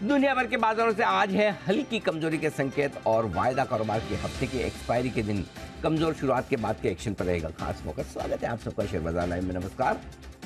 दुनिया भर के बाजारों से आज है हल्की कमजोरी के संकेत और वायदा कारोबार के हफ्ते के एक्सपायरी के दिन कमजोर शुरुआत के बाद के एक्शन पर रहेगा खास फोकस। स्वागत है आप सबका शेयर बाजार लाइव में। नमस्कार,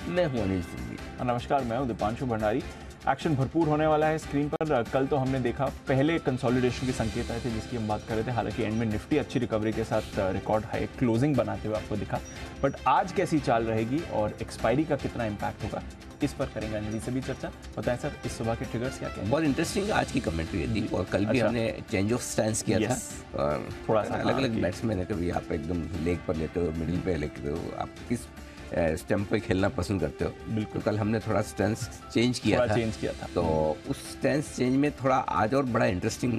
मैं हूं अनिल सिंह जी। नमस्कार, मैं हूं दीपांशु भंडारी। एक्शन भरपूर होने वाला है स्क्रीन पर। कल तो हमने देखा पहले कंसोलिडेशन के संकेत आए थे जिसकी हम बात कर रहे थे, हालांकि एंड में निफ्टी अच्छी रिकवरी के साथ रिकॉर्ड हाई क्लोजिंग बनाते हुए आपको दिखा। बट आज कैसी चाल रहेगी और एक्सपायरी का कितना इम्पैक्ट होगा, इस पर करेंगे अनिल से भी चर्चा। बताएं सर, इस सुबह के ट्रिगर्स क्या क्या? बहुत इंटरेस्टिंग आज की कमेंट्री थी और कल भी हमने चेंज ऑफ स्टैंड किया था। थोड़ा सा अलग अलग बैट्समैन है, कभी आप एकदम लेग पर लेते हो, मिडिल पे लेते हो, आप किस स्टैम्प पे खेलना पसंद करते हो। बिल्कुल। तो कल हमने थोड़ा स्टैंस चेंज किया था। तो उस स्टैंस चेंज में थोड़ा आज और बड़ा इंटरेस्टिंग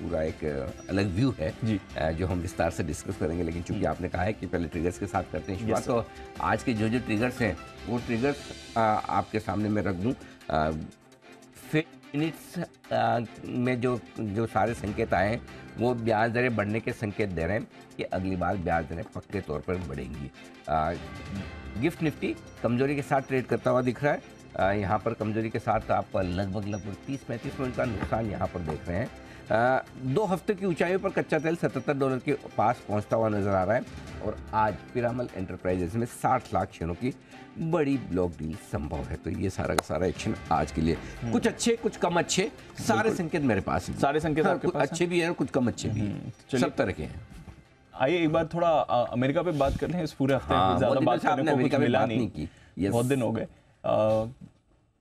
पूरा एक अलग व्यू है जी, जो हम विस्तार से डिस्कस करेंगे। लेकिन चूंकि आपने कहा है कि पहले ट्रिगर्स के साथ करते हैं शुरुआत, तो आज के जो ट्रिगर्स हैं वो ट्रिगर्स आपके सामने मैं रख दूँ। मिनट्स में जो सारे संकेत आए हैं वो ब्याज दरें बढ़ने के संकेत दे रहे हैं कि अगली बार ब्याज दरें पक्के तौर पर बढ़ेंगी। गिफ्ट निफ्टी कमजोरी के साथ ट्रेड करता हुआ दिख रहा है। यहाँ पर कमजोरी के साथ आप लगभग 30-35 मिनट का नुकसान यहाँ पर देख रहे हैं। 2 हफ्ते की ऊंचाइयों पर कच्चा तेल $77 के पास पहुंचता हुआ नजर आ रहा है और आज पिरामल एंटरप्राइजेस में 60 लाख शेयरों की बड़ी ब्लॉक डील संभव है। तो ये सारा का सारा एक्शन आज के लिए, कुछ अच्छे कुछ कम अच्छे, सारे संकेत मेरे पास हैं। सारे संकेत आपके कुछ पास अच्छे भी हैं, कुछ कम अच्छे भी हैं, सब तरह के हैं। आइए एक बार थोड़ा अमेरिका पे बात कर लें। इस पूरे हफ्ते में ज़्यादा बात करने को कुछ मिला नहीं, बहुत दिन हो गए।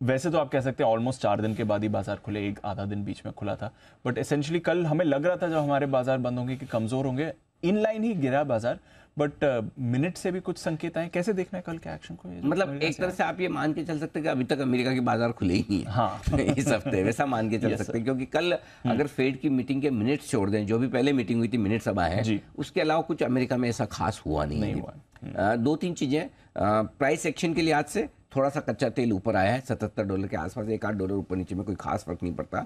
वैसे तो आप कह सकते हैं ऑलमोस्ट 4 दिन के बाद ही बाजार खुले, एक आधा दिन बीच में खुला था। बट एसेंशियली कल हमें लग रहा था जब हमारे बाजार बंद होंगे कि कमजोर होंगे, इनलाइन ही गिरा बाजार। बट मिनट से भी कुछ संकेत आए। कैसे देखना है कल के एक्शन को? मतलब एक तरह से आप ये मान के चल सकते हैं कि अभी तक अमेरिका के बाजार खुले ही नहीं है। हाँ। इस हफ्ते वैसा मान के चल सकते हैं, क्योंकि कल अगर फेड की मीटिंग के मिनट्स छोड़ दें, जो भी पहले मीटिंग हुई थी मिनट्स अब आए हैं, उसके अलावा कुछ अमेरिका में ऐसा खास हुआ नहीं है। 2-3 चीजें प्राइस एक्शन के लिहाज से थोड़ा सा कच्चा तेल ऊपर आया है $77 के आसपास, $1-8 ऊपर नीचे में कोई खास फर्क नहीं पड़ता।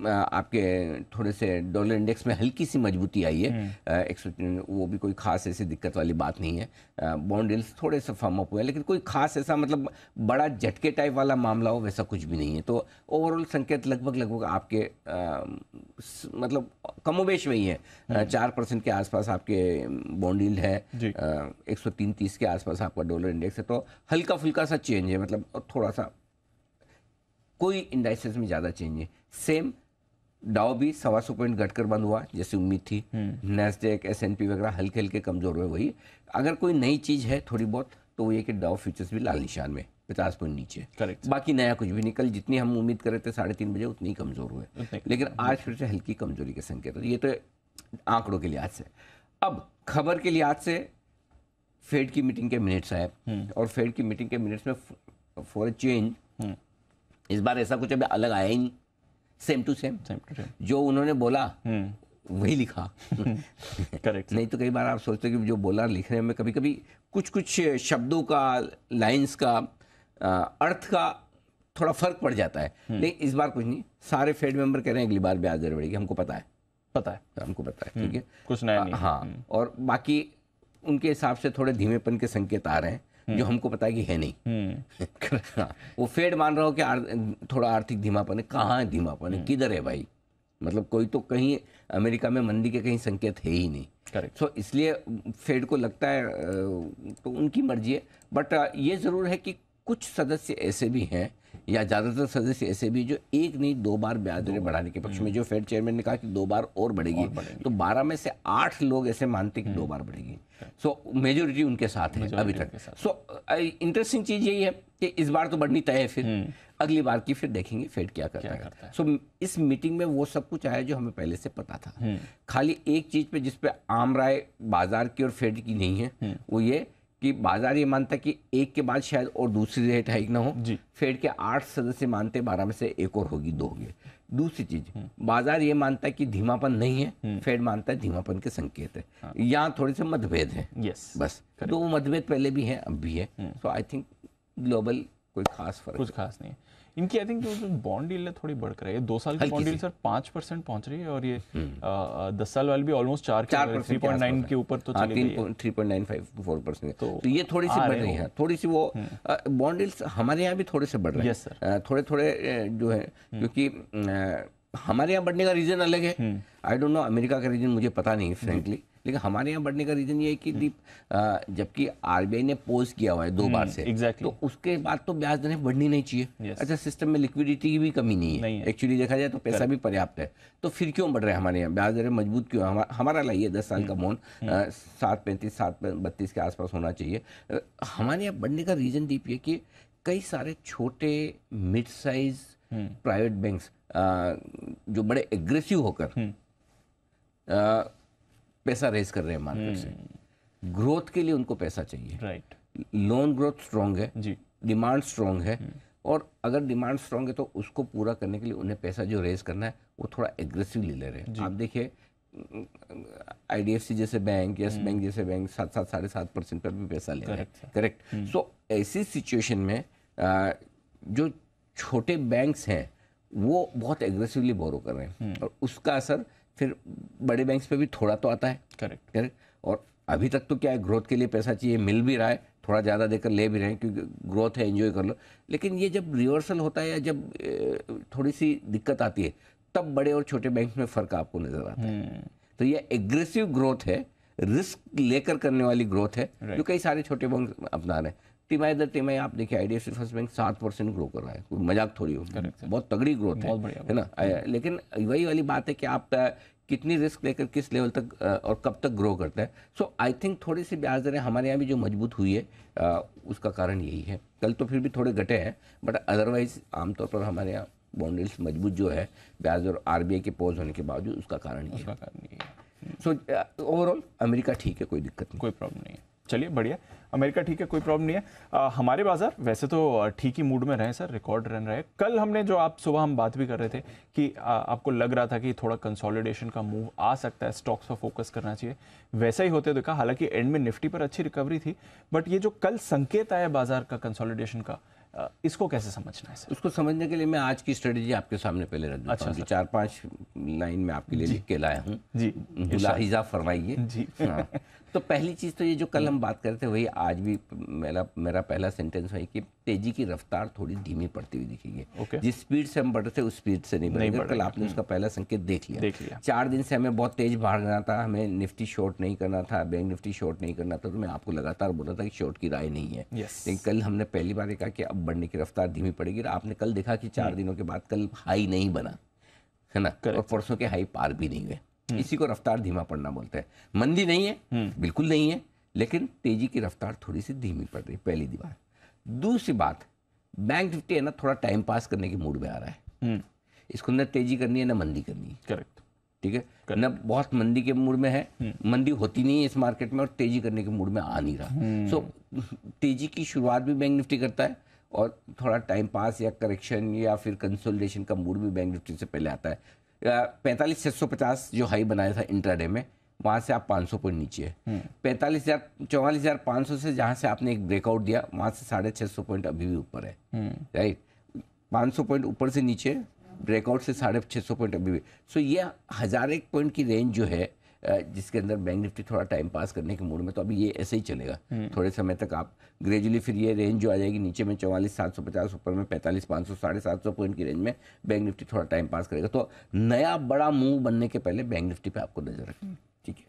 आपके थोड़े से डॉलर इंडेक्स में हल्की सी मजबूती आई है, वो भी कोई खास ऐसी दिक्कत वाली बात नहीं है। बॉन्ड यील्ड्स थोड़े से फर्म अप हुए, लेकिन कोई खास ऐसा मतलब बड़ा झटके टाइप वाला मामला हो वैसा कुछ भी नहीं है। तो ओवरऑल संकेत लगभग आपके मतलब कमोबेश वही है। 4% के आसपास आपके बॉन्ड यील्ड है, 103-130 के आसपास आपका डॉलर इंडेक्स है। तो हल्का फुल्का सा चेंज है, मतलब थोड़ा सा, कोई इंडाइसेस में ज़्यादा चेंज है। सेम डाउ भी 125 पॉइंट घटकर बंद हुआ जैसे उम्मीद थी। नैस्डैक, S&P वगैरह हल्के हल्के कमजोर हुए। वही अगर कोई नई चीज़ है थोड़ी बहुत तो वो ये कि डाउ फ्यूचर्स भी लाल निशान में 50 पॉइंट नीचे। करेक्ट। बाकी नया कुछ भी नहीं। कल जितनी हम उम्मीद कर रहे थे 3:30 बजे उतनी ही कमजोर हुए, लेकिन आज फिर से हल्की कमजोरी के संकेत। ये तो आंकड़ों के लिहाज से। अब खबर के लिहाज से फेड की मीटिंग के मिनट्स आए और फेड की मीटिंग के मिनट्स में फॉर चेंज इस बार ऐसा कुछ अभी अलग आया ही नहीं। सेम टू सेम जो उन्होंने बोला वही लिखा। करेक्ट। नहीं तो कई बार आप सोचते हो कि जो बोला लिखने में कभी कभी कुछ शब्दों का, लाइंस का, अर्थ का थोड़ा फर्क पड़ जाता है। लेकिन इस बार कुछ नहीं। सारे फेड मेंबर कह रहे हैं अगली बार ब्याज दर बढ़ेगी। हमको पता है, हमको पता है, ठीक है, कुछ नया नहीं। हाँ, और बाकी उनके हिसाब से थोड़े धीमेपन के संकेत आ रहे हैं जो हमको पता है कि है नहीं। वो फेड मान रहा हो कि थोड़ा आर्थिक धीमापन है। कहाँ है धीमापन है, किधर है भाई? मतलब कोई तो कहीं अमेरिका में मंदी के कहीं संकेत है ही नहीं। करेक्ट। सो इसलिए फेड को लगता है, तो उनकी मर्जी है। बट ये जरूर है कि कुछ सदस्य ऐसे भी हैं या ज़्यादातर सदस्य ऐसे भी जो 1 नहीं 2 बार ब्याज दरें बढ़ाने के पक्ष में। जो फेड चेयरमैन ने कहा कि 2 बार और बढ़ेगी, तो 12 में से 8 लोग ऐसे मानते कि 2 बार बढ़ेगी। सो मेजोरिटी उनके साथ है अभी तक। सो इंटरेस्टिंग चीज़ यही है कि इस बार तो बढ़नी तय है, फिर अगली बार की फिर देखेंगे फेड क्या करता है। सो इस मीटिंग में वो सब कुछ आया जो हमें पहले से पता था। खाली एक चीज़ पे जिस पे आम राय बाजार की और फेड की नहीं है, वो ये कि बाजार ये मानता है कि एक के बाद शायद और दूसरी रेट हाइक ना हो। फेड के 8 सदस्य मानते 12 में से एक और होगी, 2 होगी। दूसरी चीज, बाजार ये मानता है कि धीमापन नहीं है, फेड मानता है धीमापन के संकेत है। यहाँ थोड़े से मतभेद हैं। बस 2 मतभेद पहले भी हैं, अब भी है। सो आई थिंक ग्लोबल कोई खास फर्क, कुछ खास नहीं है। इनकी आई थिंक जो बॉन्ड डील है थोड़ी बढ़ कर है, 2 साल की बॉन्ड डील सर 5% पहुंच रही है और ये 10 साल वाली भी ऑलमोस्ट 3.9 के ऊपर तो चली गई है, 3.95-4%। तो ये थोड़ी सी बढ़ रही है, थोड़ी सी वो बॉन्ड डील्स हमारे यहाँ भी थोड़े से बढ़ रहे हैं, थोड़े जो है, क्योंकि हमारे यहाँ बढ़ने का रीजन अलग है। आई डोंट नो अमेरिका का रीजन मुझे पता नहीं फ्रेंकली, लेकिन हमारे यहाँ बढ़ने का रीजन ये है कि जबकि आरबीआई ने पोज किया हुआ है 2 बार से, तो उसके बाद तो ब्याज दरें बढ़नी नहीं चाहिए। अच्छा, सिस्टम में लिक्विडिटी की भी कमी नहीं है, एक्चुअली देखा जाए तो पैसा भी पर्याप्त है, तो फिर क्यों बढ़ रहे हैं हमारे यहाँ ब्याज दरें मजबूत क्यों? हमारा लाइए 10 साल का मोन 7.35 7.32 के आसपास होना चाहिए। हमारे यहाँ बढ़ने का रीजन दीप है कि कई सारे छोटे मिड साइज प्राइवेट बैंक्स जो बड़े एग्रेसिव होकर पैसा रेज कर रहे हैं मार्केट से, ग्रोथ के लिए उनको पैसा चाहिए, राइट। लोन ग्रोथ स्ट्रांग है जी, डिमांड स्ट्रांग है, और अगर डिमांड स्ट्रांग है तो उसको पूरा करने के लिए उन्हें पैसा जो रेज करना है वो थोड़ा एग्रेसिवली ले रहे हैं। आप देखिए आईडीएफसी जैसे बैंक, यस बैंक जैसे बैंक 7-7.5% पर भी पैसा ले रहे हैं, करेक्ट। सो ऐसी सिचुएशन में जो छोटे बैंक्स हैं वो बहुत एग्रेसिवली बोरो कर रहे हैं, और उसका असर फिर बड़े बैंक्स पे भी थोड़ा तो आता है, करेक्ट। और अभी तक तो क्या है, ग्रोथ के लिए पैसा चाहिए, मिल भी रहा है, थोड़ा ज़्यादा देकर ले भी रहे हैं क्योंकि ग्रोथ है, एंजॉय कर लो। लेकिन ये जब रिवर्सल होता है या जब थोड़ी सी दिक्कत आती है, तब बड़े और छोटे बैंक में फ़र्क आपको नज़र आता है। तो ये एग्रेसिव ग्रोथ है, रिस्क लेकर करने वाली ग्रोथ है, जो कई सारे छोटे बैंक अपना रहे हैं। तिमाही दर तिमाही आप देखिए आईडीएफसी फर्स्ट बैंक 7% ग्रो कर रहा है, कोई मजाक थोड़ी हो, बहुत तगड़ी ग्रोथ है ना। लेकिन वही वाली बात है कि आप कितनी रिस्क लेकर किस लेवल तक और कब तक ग्रो करता है। सो आई थिंक थोड़ी सी ब्याज दरें हमारे यहाँ भी जो मजबूत हुई है उसका कारण यही है। कल तो फिर भी थोड़े घटे हैं, बट अदरवाइज आमतौर पर हमारे यहाँ बॉन्ड यील्ड्स मजबूत जो है ब्याज और आरबीआई के पॉज होने के बावजूद, उसका कारण ये है। सो ओवरऑल अमेरिका ठीक है, कोई दिक्कत नहीं, कोई प्रॉब्लम नहीं है। चलिए बढ़िया, अमेरिका ठीक है, कोई प्रॉब्लम नहीं है। हमारे बाजार वैसे तो ठीक ही मूड में रहे सर, रिकॉर्ड रन रहे। कल हमने जो आप सुबह हम बात भी कर रहे थे कि आपको लग रहा था कि थोड़ा कंसोलिडेशन का मूव आ सकता है, स्टॉक्स पर फोकस करना चाहिए, वैसा ही होते देखा। हालांकि एंड में निफ्टी पर अच्छी रिकवरी थी, बट ये जो कल संकेत आया बाजार का कंसोलिडेशन का, इसको कैसे समझना है सर? उसको समझने के लिए मैं आज की स्ट्रेटेजी आपके सामने पहले रख देता हूं। 4-5 लाइन में आपके लिए लिख के लाया हूँ जी, मुलाहिजा फरमाइए जी। हाँ। तो पहली चीज़ तो ये जो कल हम बात कर रहे थे वही आज भी मेरा पहला सेंटेंस है कि तेजी की रफ्तार थोड़ी धीमी पड़ती हुई दिखेगी। जिस स्पीड से हम बढ़ रहे थे उस स्पीड से नहीं बढ़ेगा। कल आपने उसका पहला संकेत देख लिया। 4 दिन से हमें बहुत तेज भागना था, हमें निफ्टी शॉर्ट नहीं करना था, बैंक निफ्टी शॉर्ट नहीं करना था, तो मैं आपको लगातार बोला था कि शॉर्ट की राय नहीं है। लेकिन कल हमने पहली बार कहा कि अब बढ़ने की रफ्तार धीमी पड़ेगी। आपने कल देखा कि 4 दिनों के बाद कल हाई नहीं बना है ना, और परसों के हाई पार भी नहीं हुए। इसी को रफ्तार धीमा पड़ना बोलते हैं। मंदी नहीं है, बिल्कुल नहीं है, लेकिन तेजी की रफ्तार थोड़ी सी धीमी पड़ रही है, पहली बात। दूसरी बात, बैंक निफ्टी है ना थोड़ा टाइम पास करने के मूड में आ रहा है। इसको न तेजी करनी है न मंदी करनी है, करेक्ट, ठीक है। न बहुत मंदी के मूड में है, मंदी होती नहीं है इस मार्केट में, और तेजी करने के मूड में आ नहीं रहा। सो तेजी की शुरुआत भी बैंक निफ्टी करता है, और थोड़ा टाइम पास या करेक्शन या फिर कंसोलिडेशन का मूड भी बैंक निफ्टी से पहले आता है। 45,650 जो हाई बनाया था इंट्राडे में, वहाँ से आप 500 पॉइंट नीचे है। 44,500 से जहाँ से आपने एक ब्रेकआउट दिया वहाँ से 650 पॉइंट अभी भी ऊपर है, राइट। 500 पॉइंट ऊपर से नीचे, ब्रेकआउट से 650 पॉइंट अभी भी। सो ये 1001 पॉइंट की रेंज जो है जिसके अंदर बैंक निफ्टी थोड़ा टाइम पास करने के मूड में, तो अभी ये ऐसे ही चलेगा थोड़े समय तक। आप ग्रेजुअली फिर ये रेंज जो आ जाएगी नीचे में 44,750, ऊपर में 45,500, 750 पॉइंट की रेंज में बैंक निफ्टी थोड़ा टाइम पास करेगा। तो नया बड़ा मूव बनने के पहले बैंक निफ्टी पे आपको नजर रखनी, ठीक है।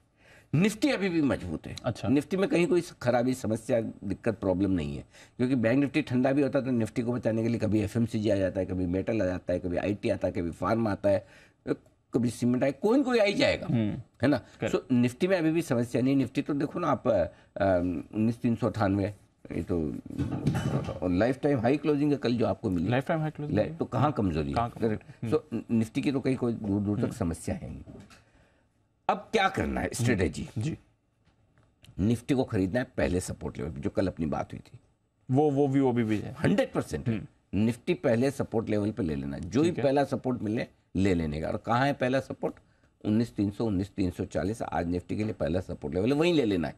निफ्टी अभी भी मजबूत है। अच्छा, निफ्टी में कहीं कोई खराबी, समस्या, दिक्कत, प्रॉब्लम नहीं है, क्योंकि बैंक निफ्टी ठंडा भी होता है तो निफ्टी को बचाने के लिए कभी एफएमसीजी आ जाता है, कभी मेटल आ जाता है, कभी आईटी आता है, कभी फार्मा आता है, कभी सीमेंट आए, कोई आ ही जाएगा, है ना। सो निफ्टी में अभी भी समस्या नहीं। निफ्टी तो देखो ना आप 19,398, ये तो लाइफ टाइम हाई क्लोजिंग है कल जो आपको मिली, लाइफ टाइम हाई क्लोजिंग, तो कहाँ कमजोरी है? सो निफ्टी की तो कहीं कोई दूर तक समस्या है नहीं। अब क्या करना है स्ट्रेटेजी जी? निफ्टी को खरीदना है पहले सपोर्ट लेवल, जो कल अपनी बात हुई थी, वो भी है 100%। निफ्टी पहले सपोर्ट लेवल पे ले लेना, जो ही पहला सपोर्ट मिले ले लेने का। और कहाँ है पहला सपोर्ट? 19,300, 19,340 आज निफ्टी के लिए पहला सपोर्ट लेवल है, वहीं ले लेना है।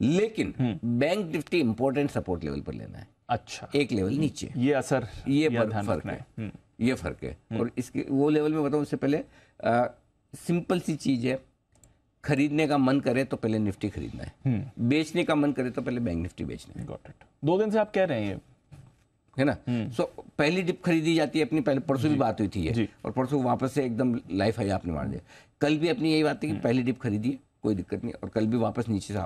लेकिन bank Nifty important support level पर लेना है। अच्छा, एक लेवल नीचे, ये असर, ये फर्क है, ये फर्क है। और इसके वो लेवल में बताऊं, उससे पहले सिंपल सी चीज है, खरीदने का मन करे तो पहले निफ्टी खरीदना है, बेचने का मन करे तो पहले बैंक निफ्टी बेचना है। Got it. 2 दिन से आप कह रहे हैं ये, है ना? सो पहली डिप खरीदी जाती है अपनी, पहले परसों भी बात हुई थी ये, और परसों वापस से एकदम लाइफ हाई आपने मार दिया। कल भी अपनी यही बात थी कि पहली डिप खरीदी, कोई दिक्कत नहीं, और कल भी वापस नीचे से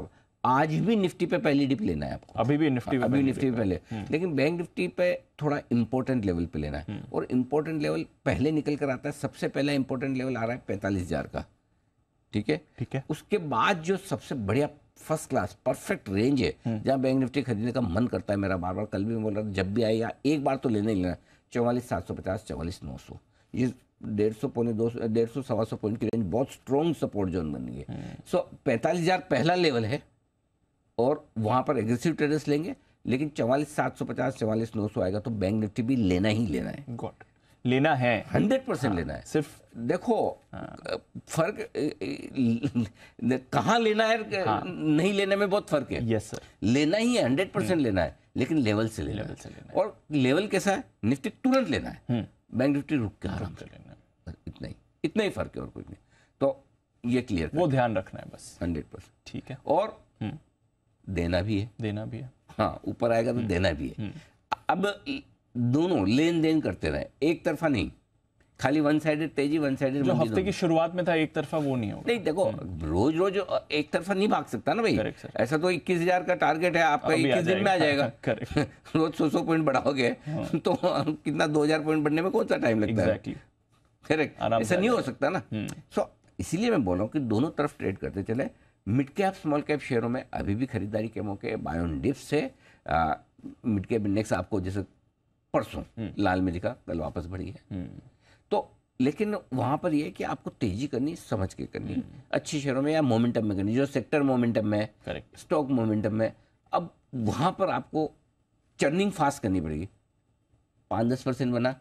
आज भी निफ्टी पे पहली डिप लेना है आपको, अभी भी निफ्टी पे पहले, लेकिन बैंक निफ्टी पे थोड़ा इंपॉर्टेंट लेवल पे लेना है। और इंपॉर्टेंट लेवल पहले निकल कर आता है, सबसे पहला इंपॉर्टेंट लेवल आ रहा है 45,000 का, ठीक है। उसके बाद जो सबसे बढ़िया फर्स्ट क्लास परफेक्ट रेंज है जहां बैंक निफ्टी खरीदने का मन करता है मेरा, बार बार कल भी मैं बोल रहा था, जब भी आए या एक बार तो लेना ही लेना, 44,750, 44,900, ये 150 पौने 200, 150 सवा सौ पॉइंट की रेंज बहुत स्ट्रॉन्ग सपोर्ट जोन बन गई है। सो 45,000 पहला लेवल है, और वहां पर एग्रेसिव ट्रेडर्स लेंगे, लेकिन 44,750, 44,900 आएगा तो बैंक निफ्टी भी लेना ही लेना है। गॉट, लेना है, 100% लेना है। सिर्फ देखो फर्क कहाँ लेना है, नहीं लेने में बहुत फर्क है। यस सर, लेना ही है, 100% लेना है, लेकिन लेवल से लेना है। और लेवल कैसा है, निफ्टी तुरंत लेना है, बैंक निफ्टी रुक के आराम से लेना है, इतना ही फर्क है और कुछ नहीं। तो ये क्लियर, वो ध्यान रखना है बस, 100%। ठीक है। और देना भी है, हाँ, ऊपर आएगा तो देना भी है। अब दोनों लेन देन करते रहे, एक तरफा नहीं, खाली वन साइडेड तेजी, वन साइडेड। जो हफ्ते की शुरुआत में था एक तरफा, वो नहीं होगा। नहीं, देखो रोज रोज एक तरफा नहीं भाग सकता ना भाई। ऐसा तो 21,000 का टारगेट है आपका, 21 दिन में आ जाएगा। रोज 100 पॉइंट बढ़ाओगे तो कितना 2,000 पॉइंट बढ़ने में कौन सा टाइम लगता है? करेक्ट, ऐसा नहीं हो सकता ना। सो इसीलिए मैं बोल रहा हूँ कि दोनों तरफ ट्रेड करते चले। मिड कैप स्मॉल कैप शेयरों में अभी भी खरीदारी के मौके, बाय ऑन डिप्स से। मिड कैप इंडेक्स आपको जैसे परसों लाल में दिखा, कल वापस बढ़ी है। तो लेकिन वहां पर यह है कि आपको तेजी करनी समझ के करनी, अच्छी शेयरों में या मोमेंटम में करनी, जो सेक्टर मोमेंटम में, स्टॉक मोमेंटम में। अब वहां पर आपको चर्निंग फास्ट करनी पड़ेगी। 5-10% बना,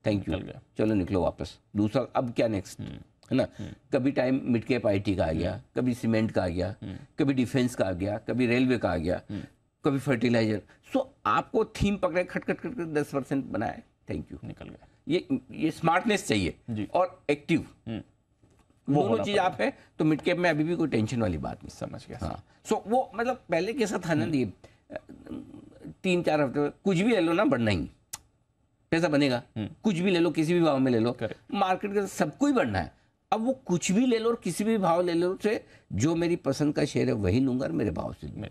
थैंक यू, चलो निकलो वापस, दूसरा अब क्या नेक्स्ट, है ना? कभी टाइम मिड कैप आईटी का आ गया, कभी सीमेंट का आ गया, कभी डिफेंस का आ गया, कभी रेलवे का आ गया, कभी फर्टिलाइजर। सो आपको थीम पकड़े, खटखट 10% बनाए, थैंक यू, निकल गया। ये स्मार्टनेस चाहिए और एक्टिव, दोनों चीज आप है तो मिड कैप में अभी भी कोई टेंशन वाली बात नहीं। समझ गया। हाँ, सो वो मतलब पहले कैसा था ना, 3-4 हफ्ते कुछ भी ले लो ना, बढ़ना ही, पैसा बनेगा। कुछ भी ले लो, किसी भी भाव में ले लो, मार्केट का सबको ही बढ़ना है। अब वो कुछ भी ले लो और किसी भी भाव ले लो, से जो मेरी पसंद का शेयर है वही लूंगा और मेरे भाव से लूंगा,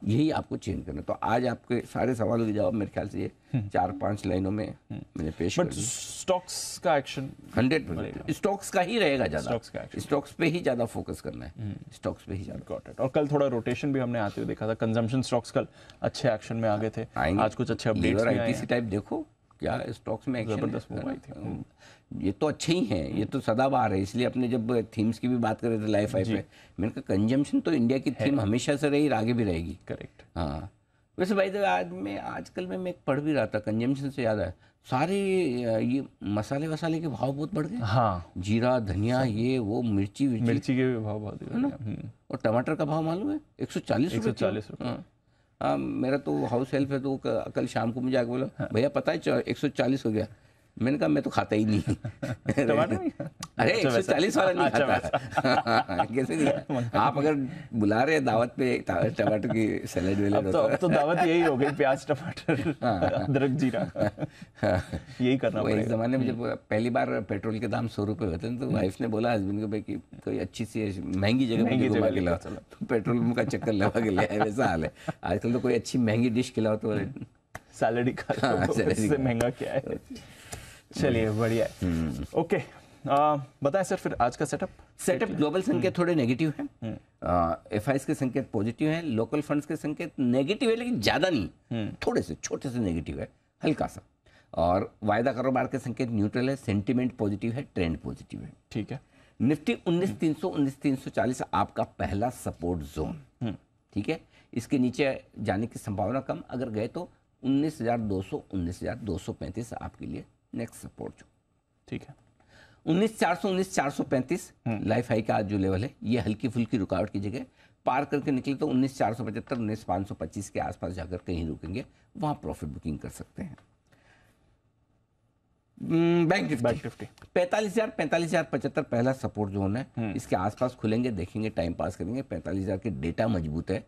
यही आपको चेंज करना। तो आज आपके सारे सवालों के जवाब मेरे ख्याल से ये 4-5 लाइनों में मैंने पेश कर दिया। स्टॉक्स का एक्शन 100% स्टॉक्स का ही रहेगा, ज्यादा स्टॉक्स पे ही ज्यादा फोकस करना है, स्टॉक्स पे ही ज्यादा। और कल थोड़ा रोटेशन भी हमने आते हुए देखा था, कंजम्पशन स्टॉक्स कल अच्छे एक्शन में आ गए थे, आज कुछ अच्छे अपडेट्स भी आए हैं। टाइप देखो क्या स्टॉक्स में जबरदस्त मूव आई थी। ये तो अच्छे ही हैं, ये तो सदाबहार है। इसलिए अपने जब थीम्स की भी बात कर रहे थे लाइफ हाई पे, मैंने कहा कंजम्पशन तो इंडिया की थीम हमेशा से रही, आगे भी रहेगी। करेक्ट। हाँ, वैसे भाई आजकल में मैं पढ़ भी रहा था, कंजम्पशन से याद है, सारे ये मसाले वसाले के भाव बहुत बढ़ गए। हाँ, जीरा, धनिया, ये वो, मिर्ची के भी भाव बहुत है ना। और टमाटर का भाव मालूम है 140 रुपये। मेरा तो हाउस हेल्प है, तो कल शाम को मुझे आके बोला, भैया पता है 140 हो गया। मैंने कहा मैं तो खाता ही नहीं। अरे 140 वाला नहीं खाता। कैसे नहीं? आप अगर बुला रहे हैं दावत पे टमाटर की सैलेड वेलेड, तो दावत यही हो गई, प्याज टमाटर अदरक जीरा, यही करना पड़ेगा। एक जमाने में जब पहली बार पेट्रोल के दाम 100 रुपये होते हैं तो वाइफ ने बोला हस्बैंड को, भाई कि कोई अच्छी सी महंगी जगह खिलाओ, तो पेट्रोल का चक्कर लगा के ले, वैसा हाल है आजकल। तो कोई अच्छी महंगी डिश खिलाओ तो सैलेड ही खा लो, इससे महंगा क्या है। चलिए बढ़िया है। ओके, बताएं सर फिर आज का सेटअप। ग्लोबल संकेत थोड़े नेगेटिव हैं, एफआईएस के संकेत पॉजिटिव हैं, लोकल फंड्स के संकेत नेगेटिव है लेकिन ज्यादा नहीं, थोड़े से छोटे से नेगेटिव है, हल्का सा। और वायदा कारोबार के संकेत न्यूट्रल है, सेंटीमेंट पॉजिटिव है, ट्रेंड पॉजिटिव है। ठीक है। निफ्टी 19,300 19,340 आपका पहला सपोर्ट जोन, ठीक है। इसके नीचे जाने की संभावना कम, अगर गए तो 19,200 19,235 आपके लिए नेक्स्ट सपोर्ट जो, ठीक है। 19,400 19,435 लाइफ हाई का आज जो लेवल है, ये हल्की फुल्की रुकावट की जगह पार करके निकले तो 19,475 19,525 के आसपास जाकर कहीं रुकेंगे, वहां प्रॉफिट बुकिंग कर सकते हैं। बैंक निफ्टी 45,000 पहला सपोर्ट जोन है, इसके आसपास खुलेंगे, देखेंगे, टाइम पास करेंगे। 45,000 के डेटा मजबूत है,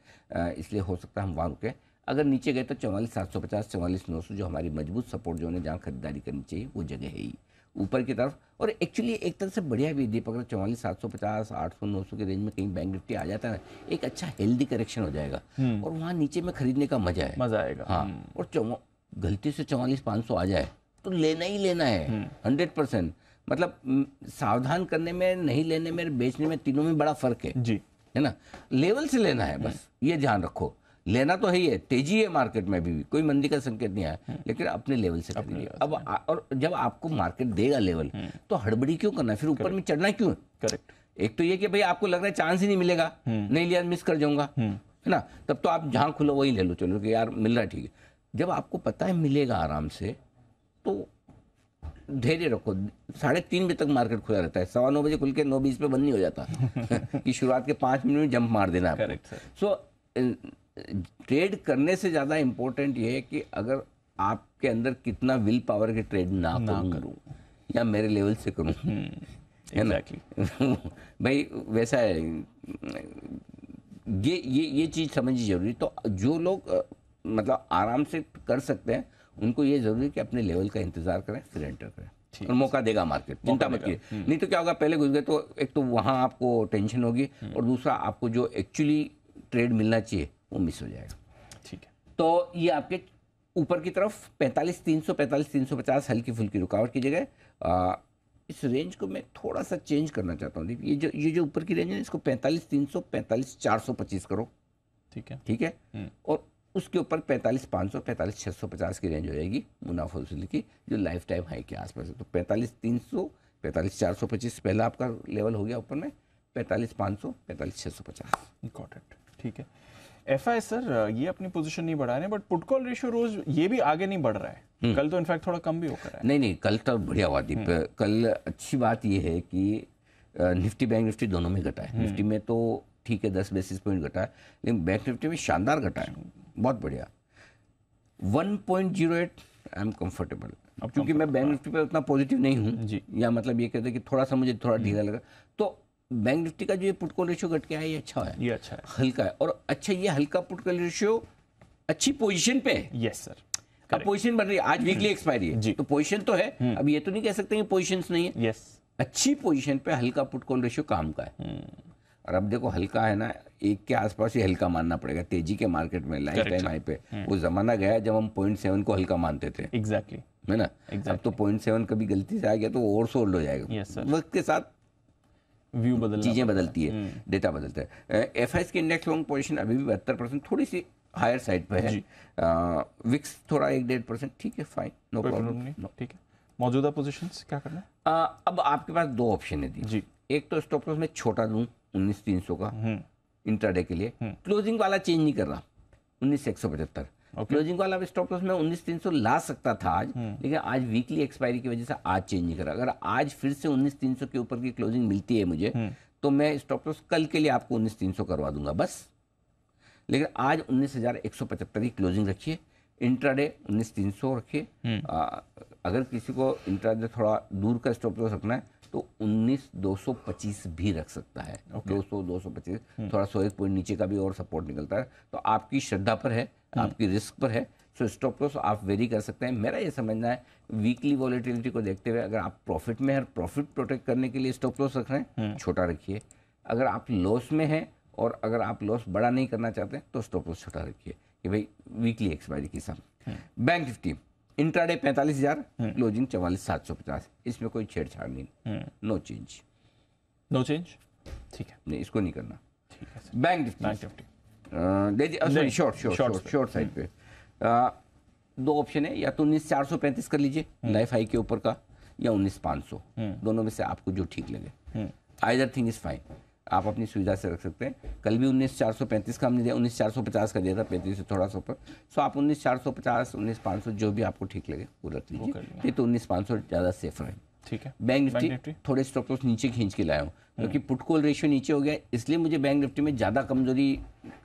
इसलिए हो सकता है हम वहां रुके। अगर नीचे गए तो 44,750 44,900 जो हमारी मजबूत सपोर्ट जोन है, जहां खरीदारी करनी चाहिए वो जगह है ही ऊपर की तरफ। और एक्चुअली एक तरह से बढ़िया भी दीपक, अगर 44,750 800 900 के रेंज में कहीं बैंक निफ्टी आ जाता है, एक अच्छा हेल्दी करेक्शन हो जाएगा और वहाँ नीचे में खरीदने का मजा है, मजा आएगा। हाँ, और गलती से 44,500 आ जाए तो लेना ही लेना है 100%। मतलब सावधान करने में, नहीं लेने में, बेचने में, तीनों में बड़ा फर्क है जी, है ना। लेवल से लेना है, बस ये ध्यान रखो। लेना तो है ही है, तेजी है मार्केट में भी कोई मंदी का संकेत नहीं आया, लेकिन अपने लेवल से खरीदिए। अब और जब आपको मार्केट देगा लेवल, तो हड़बड़ी क्यों करना, फिर ऊपर में चढ़ना क्यों? करेक्ट। एक तो ये कि भाई आपको लग रहा है चांस ही नहीं मिलेगा, नहीं लिया मिस कर जाऊंगा, है ना, तब तो आप जहां खुलो वही ले लो, चलो कि यार मिल रहा है, ठीक है। जब आपको पता है मिलेगा आराम से, तो धैर्य रखो। 3:30 बजे तक मार्केट खुला रहता है, 9:15 बजे खुल के 9:20 पे बंद नहीं हो जाता कि शुरुआत के 5 मिनट में जंप मार देना है। Correct sir. सो ट्रेड करने से ज़्यादा इम्पोर्टेंट ये है कि अगर आपके अंदर कितना विल पावर के ट्रेड ना करूं या मेरे लेवल से करूं, है ना। भाई वैसा है, ये चीज़ समझनी जरूरी। तो जो लोग मतलब आराम से कर सकते हैं, उनको ये जरूरी है कि अपने लेवल का इंतजार करें, फिर एंटर करें, और मौका देगा मार्केट, चिंता मत कीजिए। नहीं तो क्या होगा, पहले घुस गए तो एक तो वहाँ आपको टेंशन होगी, और दूसरा आपको जो एक्चुअली ट्रेड मिलना चाहिए वो मिस हो जाएगा। ठीक है, तो ये आपके ऊपर की तरफ 45,300 45,350 हल्की फुल्की रुकावट की जगह इस रेंज को मैं थोड़ा सा चेंज करना चाहता हूँ। ये जो ऊपर की रेंज है, इसको 45,300 45,425 करो। ठीक है। और उसके ऊपर 45,500 45,650 की रेंज हो जाएगी मुनाफा वसूली की, जो लाइफ टाइम हाई के आसपास है। तो 45,300 45,425 पहला आपका लेवल हो गया ऊपर में, 45,500 45,650। Got it. ठीक है। एफआई सर ये अपनी पोजीशन नहीं बढ़ा रहे हैं, बट पुट कॉल रेशियो रोज ये भी आगे नहीं बढ़ रहा है। कल तो इनफैक्ट थोड़ा कम भी होकर है। नहीं, कल तो बढ़िया हुआ दीप। कल अच्छी बात ये है कि निफ्टी बैंक निफ्टी दोनों में घटा है। निफ्टी में तो ठीक है 10 बेसिस पॉइंट घटा है, लेकिन बैंक निफ्टी में शानदार घटा है, बहुत बढ़िया। 1.08 आई एम कंफर्टेबल। अब क्योंकि मैं बैंक निफ्टी पे उतना पॉजिटिव नहीं हूँ, या मतलब ये कहते हैं कि थोड़ा सा मुझे थोड़ा ढीला लगा, तो बैंक निफ्टी का जो ये पुट कॉल रेशियो घट के आया, ये अच्छा है, ये अच्छा है, हल्का है। और अच्छा, ये हल्का पुट कॉल रेशियो अच्छी पोजीशन पे है। Yes sir. अब पोजीशन बन रही है, आज वीकली एक्सपायरी है, तो पोजीशन तो है। अब ये तो नहीं कह सकते कि पोजीशंस नहीं है। यस, अच्छी पोजीशन पे हल्का पुट कॉल रेशियो काम का है। और अब देखो हल्का है ना, 1 के आसपास ही हल्का मानना पड़ेगा तेजी के मार्केट में, लाइफ टाइम हाई पे। वो जमाना गया जब हम 0.7 को हल्का मानते थे। एग्जैक्टली, है ना। अब तो 0.7 कभी गलती से आ गया तो ओवर सोल्ड हो जाएगा। वक्त के साथ व्यू बदल, चीजें बदलती है, डेटा बदलता है। एफआईएस की इंडेक्स लॉन्ग पोजीशन अभी भी 72%, थोड़ी सी हायर साइड पे है। विक्स थोड़ा 1-1.5%, ठीक है, फाइन, नो प्रॉब्लम। ठीक है। मौजूदा पोजीशंस क्या करना है? अब आपके पास 2 ऑप्शन है जी। एक तो स्टॉप लॉस में छोटा दूं 19,300 का इंट्राडे के लिए, क्लोजिंग वाला चेंज नहीं कर रहा, 19,175। क्लोजिंग वाला स्टॉप लॉस में 19,300 ला सकता था आज, लेकिन आज वीकली एक्सपायरी की वजह से आज चेंज नहीं करा। अगर आज फिर से 19,300 के ऊपर की क्लोजिंग मिलती है मुझे, तो मैं स्टॉप लॉस कल के लिए आपको 19,300 करवा दूंगा बस। लेकिन आज 19,175 की क्लोजिंग रखिए, इंट्राडे 19,300 रखिए। अगर किसी को इंट्राडे थोड़ा दूर का स्टॉप लॉस रखना है तो 19,225 भी रख सकता है। 200-225, थोड़ा 100 पॉइंट नीचे का भी और सपोर्ट निकलता है। तो आपकी श्रद्धा पर है, आपकी रिस्क पर है। सो स्टॉप लॉस आप वेरी कर सकते हैं। मेरा ये समझना है वीकली वॉलेटिलिटी को देखते हुए, अगर आप प्रॉफिट में है, प्रॉफिट प्रोटेक्ट करने के लिए स्टॉप लॉस रख रहे हैं, छोटा रखिए। अगर आप लॉस में हैं और अगर आप लॉस बड़ा नहीं करना चाहते तो स्टॉप लॉस छोटा रखिए कि भाई वीकली एक्सपायरी के साथ। बैंक निफ्टी इंट्राडे 45,000, क्लोजिंग 44,750, इसमें कोई छेड़छाड़ नहीं, नो चेंज। नो चेंज, ठीक है, नहीं इसको नहीं करना। ठीक है। बैंक निफ्टी शॉर्ट साइड पे 2 ऑप्शन है, या तो 19,435 कर लीजिए लाइफ हाई के ऊपर का, या 19,500, दोनों में से आपको जो ठीक लगे। आइदर थिंग इज फाइन, आप अपनी सुविधा से रख सकते हैं। कल भी 19,435 का हमने दिया, 19,450 का दिया था, 35 से थोड़ा सा ऊपर। सो आप 19,450 19,500 जो भी आपको ठीक लगे वो रख लीजिए। ये तो 19,500 ज़्यादा सेफ रहे। ठीक है। बैंक निफ्टी थोड़े स्टॉप लॉस नीचे खींच के लाया हूँ क्योंकि पुट कॉल रेशियो नीचे हो गया, इसलिए मुझे बैंक निफ्टी में ज्यादा कमजोरी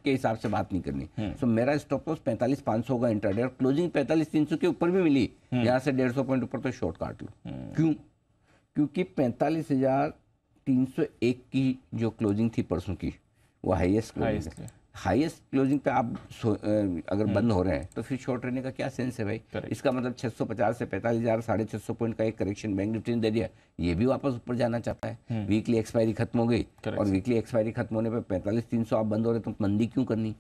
के हिसाब से बात नहीं करनी। सो मेरा स्टॉप लॉस 45,500 होगा इंट्राडे, और क्लोजिंग 45,300 के ऊपर भी मिली, यहाँ से 150 पॉइंट ऊपर तो शॉर्ट काट लो। क्यों? क्योंकि 45,301 की जो क्लोजिंग थी परसों की, वो हाईएस्ट क्लोजिंग है। हाईएस्ट क्लोजिंग पे आप अगर बंद हो रहे हैं तो फिर शॉर्ट रहने का क्या सेंस है भाई? इसका मतलब 650 से 45,000 650 पॉइंट का एक करेक्शन बैंक निफ्टी ने दे दिया, ये भी वापस ऊपर जाना चाहता है। वीकली एक्सपायरी खत्म हो गई, और वीकली एक्सपायरी खत्म होने पे 45,300 आप बंद हो रहे तो मंदी क्यों करनी?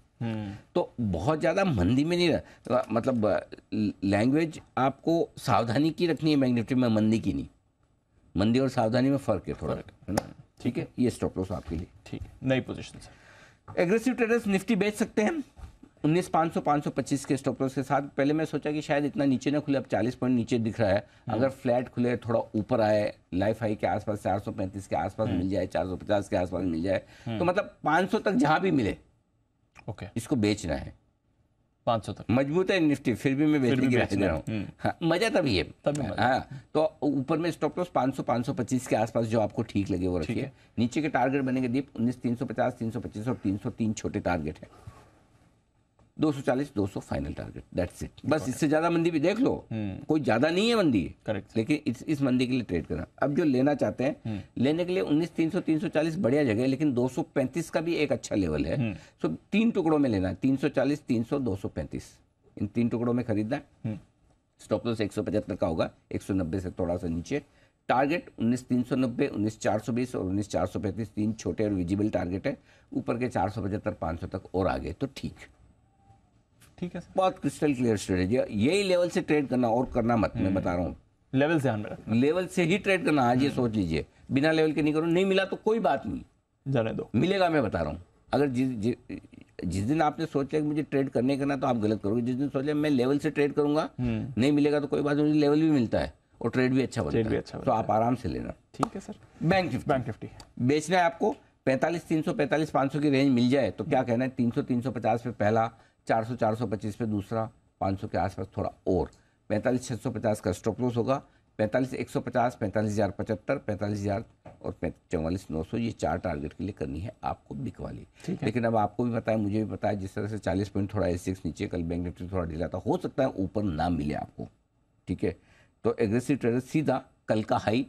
तो बहुत ज्यादा मंदी में नहीं रहा, मतलब लैंग्वेज आपको सावधानी की रखनी है बैंक निफ्टी में, मंदी की नहीं। मंदी और सावधानी में फर्क है थोड़ा, है ना? ठीक है, ये स्टॉप लॉस आपके लिए। ठीक है, नई पोजीशन से एग्रेसिव ट्रेडर्स निफ्टी बेच सकते हैं 19,500 525 के स्टॉप लॉस के साथ। पहले मैं सोचा कि शायद इतना नीचे ना खुले, अब 40 पॉइंट नीचे दिख रहा है। अगर फ्लैट खुले, थोड़ा ऊपर आए, लाइफ हाई के आसपास 435 के आसपास मिल जाए, 450 के आसपास मिल जाए, तो मतलब 500 तक जहां भी मिले, ओके, इसको बेचना है। 500 तक मजबूत है निफ्टी, फिर भी मैं बेचने की राय दे रहा हूँ। हाँ, मजा तभी है, हाँ। तो ऊपर में स्टॉप लॉस 500 525 के आसपास जो आपको ठीक लगे वो रखिए। नीचे के टारगेट बनेंगे दीप 19,350 325 और 303 छोटे टारगेट है। 240 200 फाइनल टारगेट, दैट्स इट। बस इससे ज्यादा मंदी भी देख लो, कोई ज्यादा नहीं है मंदी, करेक्ट, लेकिन इस मंदी के लिए ट्रेड करना। अब जो लेना चाहते हैं, लेने के लिए 19,300 340 बढ़िया जगह है, लेकिन 235 का भी एक अच्छा लेवल है। सो 3 टुकड़ों में लेना है, 340 300 235, इन 3 टुकड़ों में खरीदना है। स्टॉप लॉस 175 का होगा, 190 से थोड़ा सा नीचे। टारगेट 19,390 19,420 और 19,435, 3 छोटे और विजिबल टारगेट है। ऊपर के 475 500 तक और आगे तो ठीक है। बहुत क्रिस्टल क्लियर स्ट्रेटेजी है, यही लेवल से ट्रेड करना, और करना मत, मैं बता रहा हूँ। लेवल ध्यान में रखना, लेवल से ही ट्रेड करना। आज ये सोच लीजिए, बिना लेवल के नहीं करो, नहीं मिला तो कोई बात नहीं, जाने दो, मिलेगा। मैं बता रहा हूँ, अगर जिस दिन आपने सोच लिया कि मुझे ट्रेड करने करना, तो आप गलत करोगे। जिस दिन सोच लिया मैं लेवल से ट्रेड करूंगा, नहीं मिलेगा तो कोई बात नहीं, लेवल भी मिलता है और ट्रेड भी अच्छा बनता है, तो आप आराम से लेना। ठीक है सर। बैंक निफ्टी बेचना है आपको 45,300 45,500 की रेंज मिल जाए तो क्या कहना है, 300 350 पे पहला, 400 425 पे दूसरा, 500 के आसपास थोड़ा और। 45,650 का स्टॉप लॉस होगा, 45,150 45,075 45,000 और 44,900, ये 4 टारगेट के लिए करनी है आपको बिक वाली। लेकिन अब आपको भी पता है, मुझे भी पता है, जिस तरह से 40 पॉइंट थोड़ा S6 नीचे, कल बैंक निफ्टी थोड़ा ढीला था, हो सकता है ऊपर ना मिले आपको। ठीक है, तो एग्रेसिव ट्रेडर सीधा कल का हाई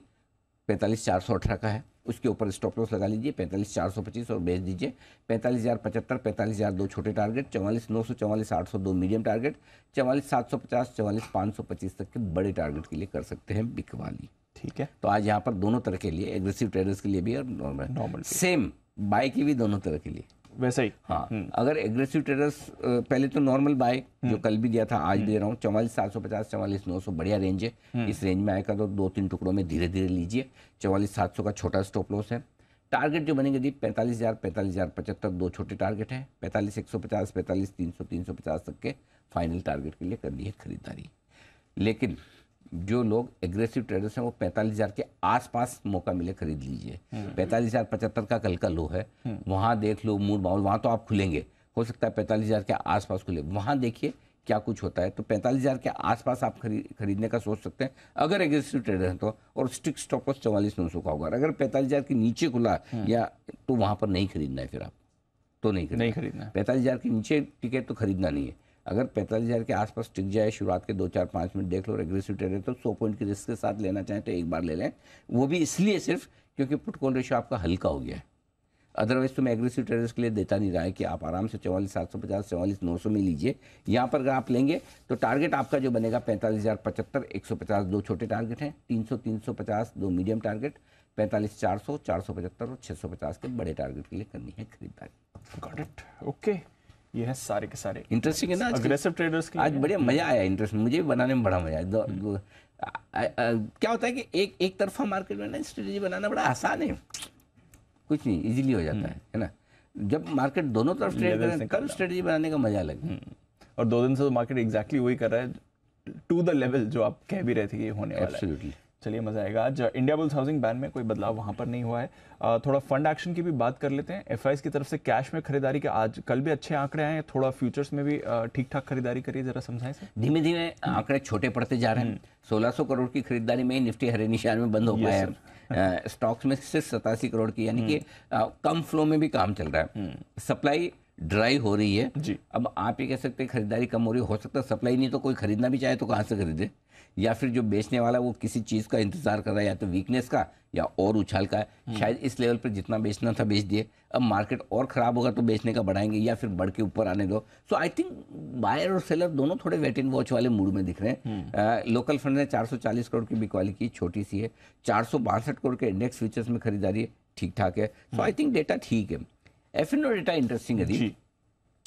45,418 का है, उसके ऊपर स्टॉप लॉस लगा लीजिए 45,425 और बेच दीजिए 45,075 45,000 दो छोटे टारगेट, 44,900 44,800 दो मीडियम टारगेट, 44,750 44,525 तक के बड़े टारगेट के लिए कर सकते हैं बिक वाली। ठीक है, तो आज यहाँ पर दोनों तरह के लिए, एग्रेसिव ट्रेडर्स के लिए भी और नॉर्मल सेम बाय की भी दोनों तरह के लिए वैसे ही। हाँ, अगर एग्रेसिव ट्रेडर्स पहले तो नॉर्मल बाय जो कल भी दिया था आज दे रहा हूँ 44,750 44,900 बढ़िया रेंज है। इस रेंज में आएगा तो 2-3 टुकड़ों में धीरे धीरे लीजिए। 44,700 का छोटा स्टॉप लॉस है। टारगेट जो बनेंगे दी 45,000 45,075 दो छोटे टारगेट है। 45,150 45,300 350 तक के फाइनल टारगेट के लिए करनी है खरीदारी। लेकिन जो लोग एग्रेसिव ट्रेडर्स हैं वो 45,000 के आसपास मौका मिले खरीद लीजिए। 45,075 का कल का लो है, वहां देख लो मूड माहौल, वहां तो आप खुलेंगे, हो सकता है 45,000 के आसपास खुले, वहां देखिए क्या कुछ होता है। तो 45,000 के आसपास आप खरीदने का सोच सकते हैं अगर एग्रेसिव ट्रेडर हैं तो। और स्टिक स्टॉप लॉस 44,900 का होगा। अगर 45,000 के नीचे खुला या तो वहां पर नहीं खरीदना है, फिर आप तो नहीं खरीदना है। 45,000 के नीचे टिकट तो खरीदना नहीं है। अगर 45,000 के आसपास टिक जाए, शुरुआत के 2-4-5 मिनट देख लो, एग्रेसिव ट्रेडर तो 100 पॉइंट की रिस्क के साथ लेना चाहें तो एक बार ले लें, वो भी इसलिए सिर्फ क्योंकि पुट कॉल रेशियो आपका हल्का हो गया है। अदरवाइज तो मैं एग्रेसिव ट्रेडर्स के लिए देता नहीं रहा है कि आप आराम से 44,750 44,900 में लीजिए। यहाँ पर अगर आप लेंगे तो टारगेट आपका जो बनेगा 45,075 150 दो छोटे टारगेट हैं, 300 350 दो मीडियम टारगेट, 45,400 475 और 650 के बड़े टारगेट के लिए करनी है खरीदारी। Got it, okay. ये है सारे के सारे इंटरेस्टिंग है ना एग्रेसिव ट्रेडर्स की। आज बढ़िया मजा आया, इंटरेस्ट मुझे भी बनाने में बड़ा मजा आया। क्या होता है कि एक तरफा मार्केट में ना स्ट्रेटेजी बनाना बड़ा आसान है, कुछ नहीं, इजीली हो जाता है ना। जब मार्केट दोनों तरफ ट्रेड करें तब स्ट्रेटेजी बनाने का मजा लगे। और 2 दिन से तो मार्केट एग्जैक्टली वही कर रहा है, टू द लेवल जो आप कह भी रहे थे कि होने वाला है। चलिए मजा आएगा। आज इंडिया बुल्स हाउसिंग बैन में कोई बदलाव वहां पर नहीं हुआ है। थोड़ा फंड एक्शन की भी बात कर लेते हैं। एफआईज की तरफ से कैश में खरीदारी के आज कल भी अच्छे आंकड़े आए हैं, थोड़ा फ्यूचर्स में भी ठीक ठाक खरीदारी करिए, जरा समझाएं सर। धीमे धीमे आंकड़े छोटे पड़ते जा रहे हैं। 1600 करोड़ की खरीदारी में निफ्टी हरे निशान में बंद हो पाया है। स्टॉक्स में सिर्फ 87 करोड़ की, यानी कि कम फ्लो में भी काम चल रहा है। सप्लाई ड्राई हो रही है जी। अब आप ये कह सकते हैं खरीदारी कम हो रही हो सकता है सप्लाई नहीं तो कोई खरीदना भी चाहे तो कहाँ से खरीदे, या फिर जो बेचने वाला वो किसी चीज़ का इंतजार कर रहा है, या तो वीकनेस का या और उछाल का है। शायद इस लेवल पर जितना बेचना था बेच दिए, अब मार्केट और ख़राब होगा तो बेचने का बढ़ाएंगे या फिर बढ़ के ऊपर आने दो। सो आई थिंक बायर और सेलर दोनों थोड़े वेट एंड वॉच वाले मूड में दिख रहे हैं। लोकल फंड ने 440 करोड़ की बिकवाली की, छोटी सी है। 462 करोड़ के इंडेक्स फ्यूचर्स में खरीदारी ठीक ठाक है। सो आई थिंक डेटा ठीक है। एफएनओ डेटा इंटरेस्टिंग है।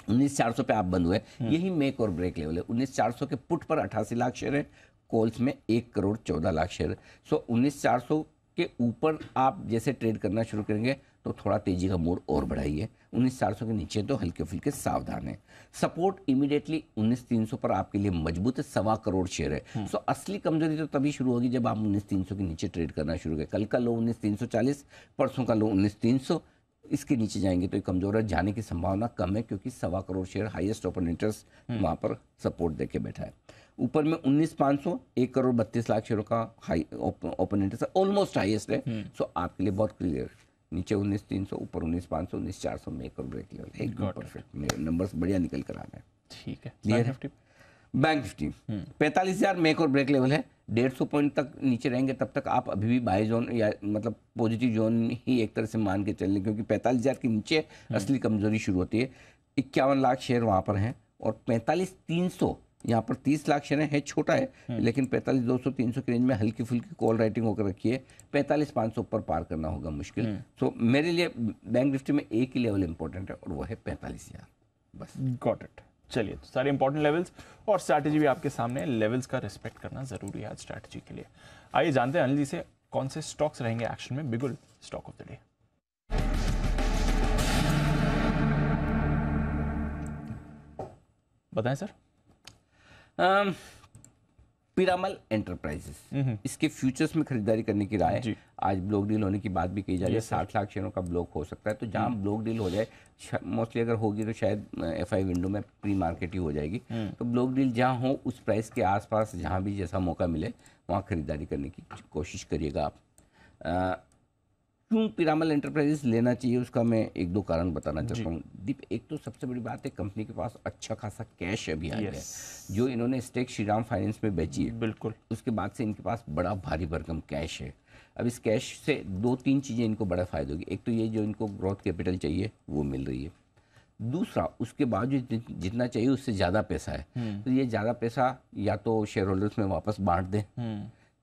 19,400 पे आप बंद हुए, यही मेक और ब्रेक लेवल है। 19,400 के पुट पर 88 लाख शेयर है, कॉल्स में 1 करोड़ 14 लाख शेयर। सो 19,400 के ऊपर आप जैसे ट्रेड करना शुरू करेंगे तो थोड़ा तेजी का मोड और बढ़ाइए। 19,400 के नीचे तो हल्के फुल्के सावधान है। सपोर्ट इमीडिएटली 19,300 पर आपके लिए मजबूत है, 1.25 करोड़ शेयर है। सो असली कमजोरी तो तभी शुरू होगी जब आप 19,300 के नीचे ट्रेड करना शुरू करें। कल का लो 19,340, परसों का लो 19,300, इसके नीचे जाएंगे तो कमजोर है, जाने की संभावना कम है क्योंकि 1.25 crore share highest open interest वहां पर सपोर्ट देके बैठा है। ऊपर में 19,500, 1 करोड़ 32 लाख शेयरों का high open interest almost highest है। सो आपके लिए बहुत क्लियर, नीचे 19,300, ऊपर 19,500, 19,400 में एक और ब्रेक लेवल एकदम परफेक्ट, नंबर्स बढ़िया निकल कर आ रहे हैं। ठीक है। बैंक निफ्टी 45,000 मेक और ब्रेक लेवल है। 150 पॉइंट तक नीचे रहेंगे तब तक आप अभी भी बाय जोन या मतलब पॉजिटिव जोन ही एक तरह से मान के चल लें, क्योंकि 45,000 के नीचे असली कमजोरी शुरू होती है। 51 लाख शेयर वहां पर हैं और 45,300 यहाँ पर 30 लाख शेयर है, छोटा है लेकिन 45,200 300 की रेंज में हल्की फुल्की कॉल राइटिंग होकर रखी है। 45,500 ऊपर पार करना होगा मुश्किल। सो मेरे लिए बैंक निफ्टी में एक ही लेवल इंपॉर्टेंट है और वो है 45,000 बस। Got it. चलिए, तो सारे इंपॉर्टेंट लेवल्स और स्ट्रैटेजी भी आपके सामने। लेवल्स का रिस्पेक्ट करना जरूरी है आज स्ट्रैटेजी के लिए। आइए जानते हैं अनिल जी से कौन से स्टॉक्स रहेंगे एक्शन में। बिगुल स्टॉक ऑफ द डे। बताएं सर। पिरामल एंटरप्राइजेस, इसके फ्यूचर्स में खरीदारी करने की राय है। आज ब्लॉक डील होने की बात भी कही जा रही है। 60 लाख शेयरों का ब्लॉक हो सकता है, तो जहां ब्लॉक डील हो जाए, मोस्टली अगर होगी तो शायद एफआई विंडो में प्री मार्केट ही हो जाएगी। तो ब्लॉक डील जहां हो उस प्राइस के आसपास जहां भी जैसा मौका मिले वहां खरीदारी करने की कोशिश करिएगा आप। क्यों पिरामल एंटरप्राइजेस लेना चाहिए उसका मैं एक दो कारण बताना चाहता हूँ। दीप, एक तो सबसे बड़ी बात है कंपनी के पास अच्छा खासा कैश अभी आ गया है, जो इन्होंने स्टेक श्रीराम फाइनेंस में बेची है। बिल्कुल। उसके बाद से इनके पास बड़ा भारी भरकम कैश है। अब इस कैश से 2-3 चीज़ें इनको बड़ा फायदा होगी। एक तो ये जो इनको ग्रोथ कैपिटल चाहिए वो मिल रही है। दूसरा, उसके बाद जो जितना चाहिए उससे ज़्यादा पैसा है, तो ये ज़्यादा पैसा या तो शेयर होल्डर्स में वापस बांट दें,